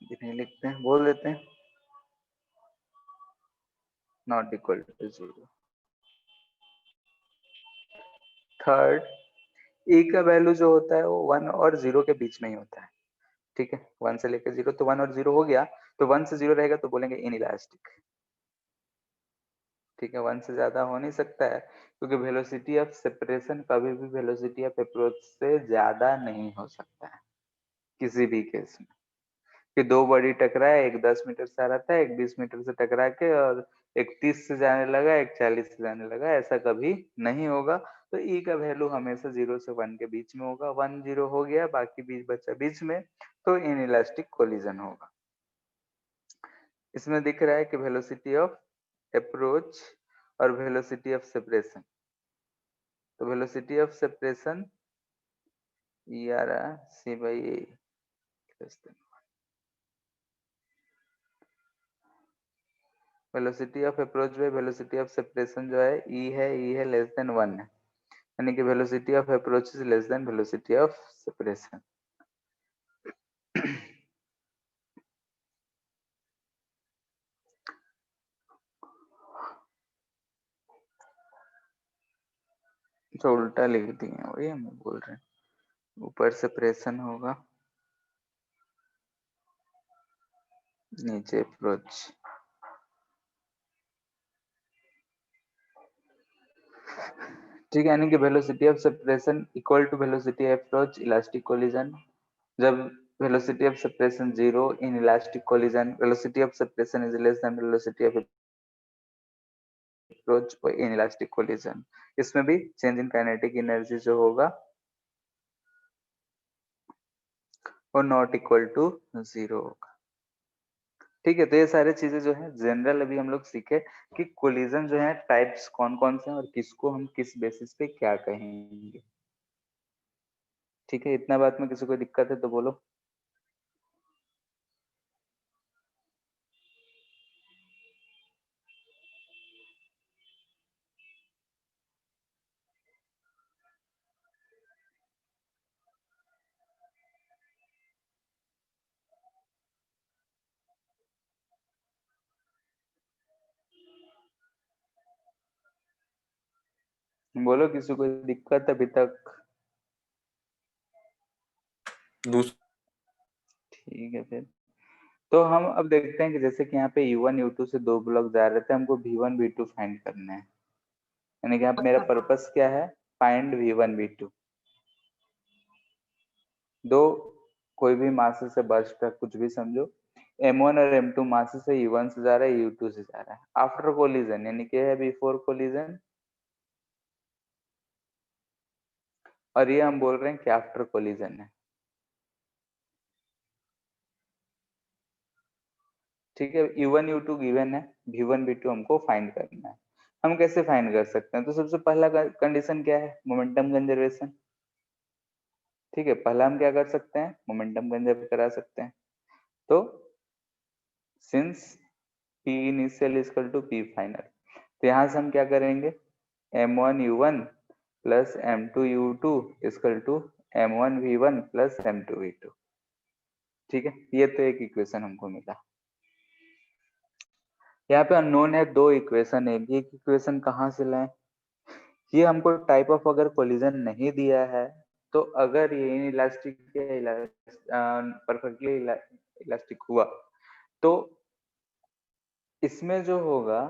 नहीं लिखते हैं, बोल देते हैं not equal to 0। Third, E का वैल्यू जो होता है वो 1 और 0 के बीच में ही होता है। ठीक है, 1 से लेकर 0, तो 1 और 0 हो गया, तो 1 से 0 रहेगा तो बोलेंगे इनइलास्टिक। ठीक है, 1 से ज्यादा हो नहीं सकता है, क्योंकि वेलोसिटी ऑफ सेपरेशन कभी भी वेलोसिटी ऑफ अप्रोच से ज्यादा नहीं हो सकता है किसी भी केस में। कि दो बॉडी टकराए, एक 10 मीटर से आ रहा था, एक 20 मीटर से टकरा के, और एक 30 से जाने लगा, एक 40 से जाने लगा, ऐसा कभी नहीं होगा। तो ई का वैल्यू हमेशा 0 से 1 के बीच में होगा। 1 0 हो गया, बाकी बीच बचा बीच में, तो इनइलास्टिक कोलिजन होगा। इसमें दिख रहा है कि वेलोसिटी ऑफ अप्रोच और वेलोसिटी ऑफ सेपरेशन, तो वेलोसिटी ऑफ सेपरेशन ई आ रहा है c by a, velocity of approach by velocity of separation जो है ई है लेस देन 1 है, यानी कि velocity of approach is less than velocity of separation. तो उल्टा लिख दिए, वही हम बोल रहे हैं, ऊपर सेपरेशन होगा, नीचे अप्रोच। ठीक है, यानी कि velocity of separation equal to velocity of approach elastic collision. जब velocity of separation 0 inelastic collision, velocity of separation is less than velocity of approach inelastic collision. इसमें भी चेंज इन काइनेटिक एनर्जी जो होगा वो not equal to 0 होगा। ठीक है, तो ये सारी चीजें जो है जनरल अभी हम लोग सीखे कि कोलिजन जो है टाइप्स कौन कौन से हैं और किसको हम किस बेसिस पे क्या कहेंगे। ठीक है, इतना बात में किसी को दिक्कत है तो बोलो। बोलो, किसी को दिक्कत अभी तक? ठीक है फिर, तो हम अब देखते हैं कि जैसे कि यहाँ पे U1 U2 से दो ब्लॉक जा रहे थे, हमको V1 V2 फाइंड करना है। यानी कि यहाँ पे मेरा पर्पस क्या है? Find V1 V2। दो कोई भी मास से बर्स्ट है, कुछ भी समझो, M1 और M2 मास से U1 से जा रहा है, U2 से जा रहा है आफ्टर कोलिजन, यानी कि है बिफोर कोलिजन, और ये हम बोल रहे हैं कि आफ्टर कोलिजन है। ठीक है, U1 U2 गिवन है, V1 V2 हमको फाइंड करना है। हम कैसे फाइंड कर सकते हैं? तो सबसे पहला कंडीशन क्या है? Momentum conservation. ठीक है, पहला हम क्या कर सकते हैं? मोमेंटम कंजर्व करा सकते हैं। तो since P initial is equal to P final, तो यहां से हम क्या करेंगे? M1 U1 plus M2 U2 equal to M1 V1 plus M2 V2। ठीक है, ये तो एक इक्वेशन हमको मिला। यहाँ पे अननोन है दो इक्वेशन है, ये इक्वेशन कहाँ से लाए? ये हमको टाइप ऑफ अगर कोलिजन नहीं दिया है, तो अगर ये इनइलास्टिक परफेक्टली इलास्टिक हुआ, तो इसमें जो होगा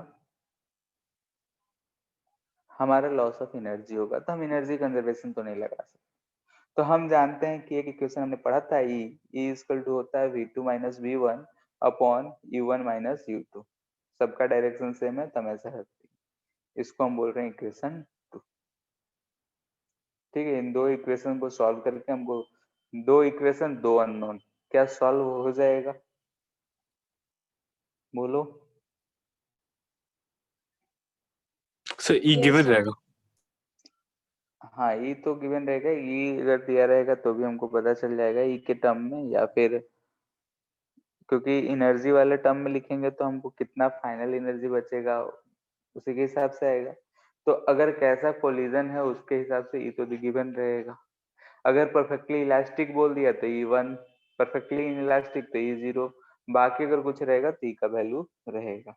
हमारा लॉस ऑफ एनर्जी होगा, तो हम एनर्जी कंजर्वेशन तो नहीं लगा सकते। तो हम जानते हैं कि एक इक्वेशन हमने पढ़ा था, ई इक्वल टू होता है V2 minus V1 upon U1 minus U2। सबका डायरेक्शन सेम है तो हमेशा रहती है। इसको हम बोल रहे हैं इक्वेशन 2। ठीक है, इन दो इक्वेशन को सॉल्व करके हमको दो इक्वेशन दो अननोन क्या सॉल्व हो जाएगा, बोलो। सर ई Yes, गिवन sir. रहेगा। हाँ, ई तो गिवन रहेगा, ई अगर दिया रहेगा तो भी हमको पता चल जाएगा ई के टर्म में, या फिर क्योंकि एनर्जी वाले टर्म में लिखेंगे तो हमको कितना फाइनल एनर्जी बचेगा उसी के हिसाब से आएगा। तो अगर कैसा कोलिजन है उसके हिसाब से ई तो गिवन रहेगा। अगर परफेक्टली इलास्टिक बोल दिया तो ई 1, परफेक्टली इनइलास्टिक तो ई 0, बाकी अगर कुछ रहेगा तो ई का वैल्यू रहेगा।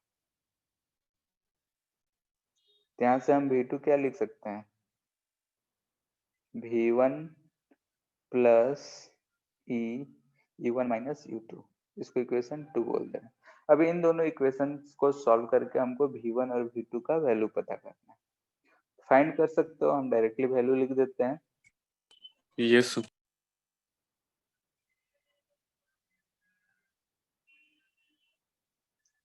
तो यहाँ से हम V2 क्या लिख सकते हैं, V1 प्लस ई U1 माइनस U2, इसको इक्वेशन 2 बोल दें। अब इन दोनों इक्वेशंस को सॉल्व करके हमको V1 और V2 का वैल्यू पता करना है। फाइंड कर सकते हो, हम डायरेक्टली वैल्यू लिख देते हैं। Yes sir.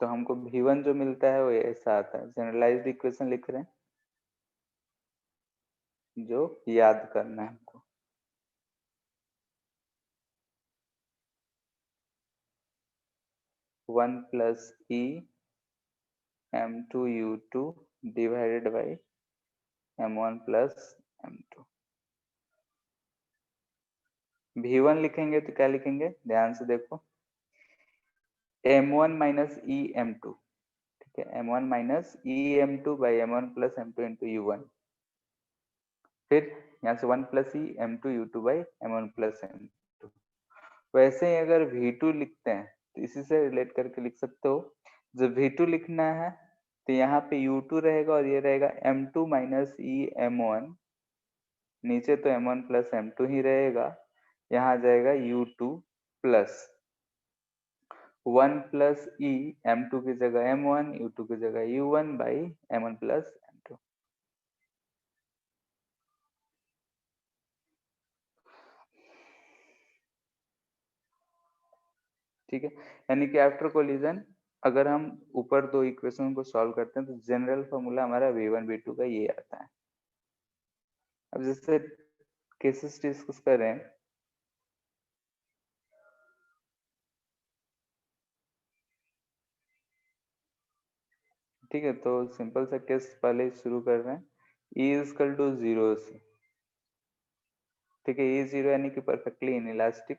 तो हमको V1 जो मिलता है वो ऐसा आता है, जनरलाइज्ड इक्वेशन लिख रहे हैं जो याद करना है हमको। One plus E M2U2 divided by M1 plus M2। V1 लिखेंगे तो क्या लिखेंगे, ध्यान से देखो, M1 माइनस ई M2, ठीक है, M1 minus E M2 by M1 plus M2 into U1। फिर यहाँ से 1 plus E M2U2 by M1 plus M2। वैसे ही अगर V2 लिखते हैं तो इसी से रिलेट करके लिख सकते हो। जब V2 लिखना है तो यहाँ पे U2 रहेगा और ये रहेगा M2 माइनस ई M1, नीचे तो M1 प्लस M2 ही रहेगा, यहाँ आ जाएगा U2 प्लस 1 प्लस ई M2 की जगह M1, U2 की जगह U1 by M1 plus M2। ठीक है, यानी कि आफ्टर कोलिजन अगर हम ऊपर दो इक्वेशन को सॉल्व करते हैं तो जनरल फॉर्मूला हमारा V1 V2 का ये आता है। अब जैसे केसेस डिस्कस कर रहे हैं, ठीक है, तो सिंपल सा केस पहले शुरू कर रहे हैं, E इक्वल टू 0 से, ठीक है, E 0 यानी कि परफेक्टली इनइलास्टिक।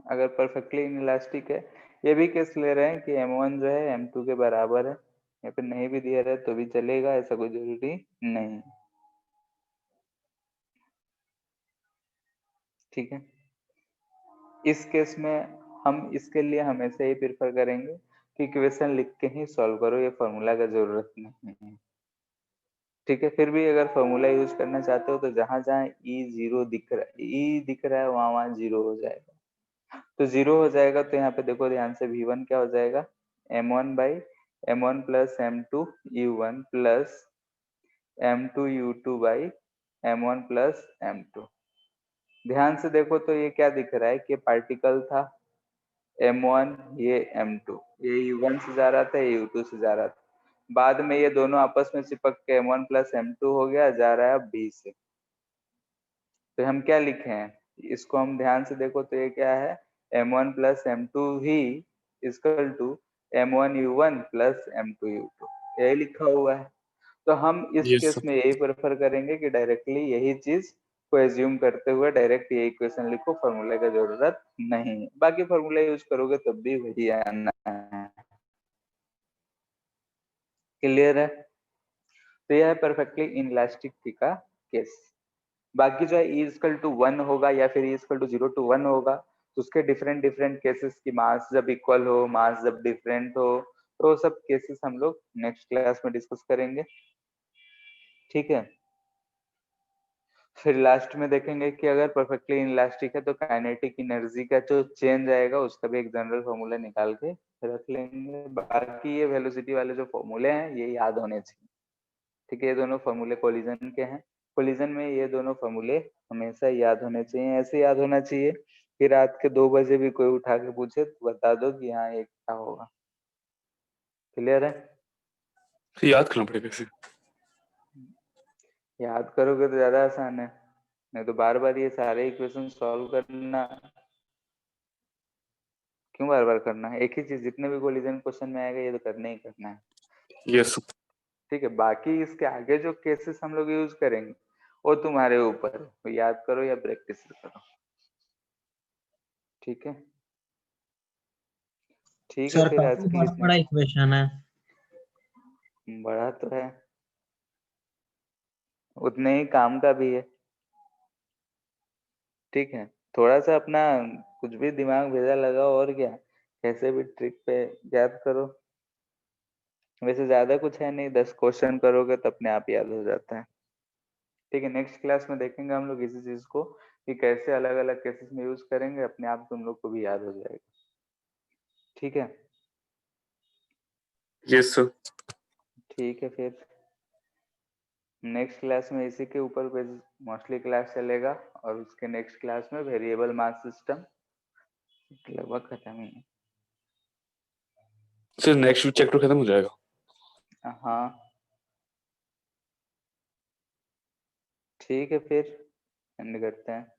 अगर परफेक्टली इनइलास्टिक है, ये भी केस ले रहे हैं कि M1 जो है M2 के बराबर है, या फिर नहीं भी दिया रहे तो भी चलेगा, ऐसा कोई जरूरी नहीं, ठीक है। इस केस में हम इसके लिए हमेशा ही प्रेफर करेंगे कि इक्वेशन लिख के ही सॉल्व करो, ये फॉर्मूला का जरूरत नहीं है, ठीक है। फिर भी अगर फॉर्मूला यूज करना चाहते हो तो जहां जहां E0 दिख रहा है, E दिख रहा है, वहां वहां 0 हो जाएगा। तो 0 हो जाएगा तो यहाँ पे देखो ध्यान से, V1 क्या हो जाएगा, M1 by M1 plus M2 U1 plus M2 U2 by M1 plus M2। ध्यान से देखो तो ये क्या दिख रहा है कि पार्टिकल था M1, ये M2, ये U1 से जा रहा था, ये U2 से जा रहा था, बाद में ये दोनों आपस में चिपक के M1 प्लस M2 हो गया, जा रहा है अब B से। तो हम क्या लिखे हैं, इसको हम ध्यान से देखो तो ये क्या है, M1 प्लस M2 ही equal to M1 U1 plus M2 U2, यही लिखा हुआ है। तो हम इस यस केस सर। में यही प्रेफर करेंगे कि डायरेक्टली यही चीज को एज्यूम करते हुए डायरेक्ट ये इक्वेशन लिखो, फॉर्मूले का जरूरत नहीं है, बाकी फॉर्मूला यूज करोगे तब भी वही आना है। क्लियर है, तो यह है परफेक्टली इनइलास्टिक का केस। बाकी जो है E इक्वल टू 1 होगा या फिर E इक्वल टू 0 to 1 होगा, तो उसके डिफरेंट डिफरेंट केसेस की मास जब इक्वल हो, मास जब डिफरेंट हो, तो वो सब केसेस हम लोग नेक्स्ट क्लास में डिस्कस करेंगे, ठीक है। फिर लास्ट में देखेंगे कि अगर परफेक्टली इनइलास्टिक है तो काइनेटिक एनर्जी का जो चेंज आएगा उसका भी एक जनरल फॉर्मूला निकाल के रख लेंगे। बाकी ये वेलोसिटी वाले जो फॉर्मूले हैं ये याद होने चाहिए, ठीक है, ये दोनों फॉर्मूले कोलिजन के हैं। कोलिजन में ये दोनों फॉर्मूले हमेशा याद होने चाहिए, ऐसे याद होना चाहिए फिर रात के 2 बजे भी कोई उठा के पूछे तो बता दो कि हाँ ये क्या होगा। क्लियर है? तो याद करना पड़ेगा इसे। याद करोगे तो ज्यादा आसान है, नहीं तो बार बार ये सारे इक्वेशन सॉल्व करना। क्यों बार बार करना है? एक ही चीज, जितने भी कोलिजन क्वेश्चन में आएगा ये तो करना ही करना है। यस ठीक है, बाकी इसके आगे जो केसेस हम लोग यूज करेंगे वो तुम्हारे ऊपर है, तो याद करो या प्रैक्टिस करो। ठीक है, ठीक है, सर फिर आज काफी के लिए बड़ा इतना बड़ा इक्वेशन है। बड़ा तो है, उतने ही काम का भी है। ठीक है, थोड़ा सा अपना कुछ भी दिमाग भेजा लगाओ और क्या, कैसे भी ट्रिक पे याद करो। वैसे ज्यादा कुछ है नहीं, 10 क्वेश्चन करोगे तो अपने आप याद हो जाता है। ठीक है, नेक्स्ट क्लास में देखेंगे हम लोग इसी चीज को कि कैसे अलग अलग केसेस में यूज करेंगे, अपने आप तुम लोग को भी याद हो जाएगा। ठीक है, यस सर। ठीक है, फिर नेक्स्ट क्लास में इसी के ऊपर मोस्टली क्लास चलेगा, और उसके नेक्स्ट क्लास में वेरिएबल मास सिस्टम लगभग खत्म ही है। सर नेक्स्ट चैप्टर खत्म हो जाएगा। हाँ, ठीक है, फिर एंड करते हैं।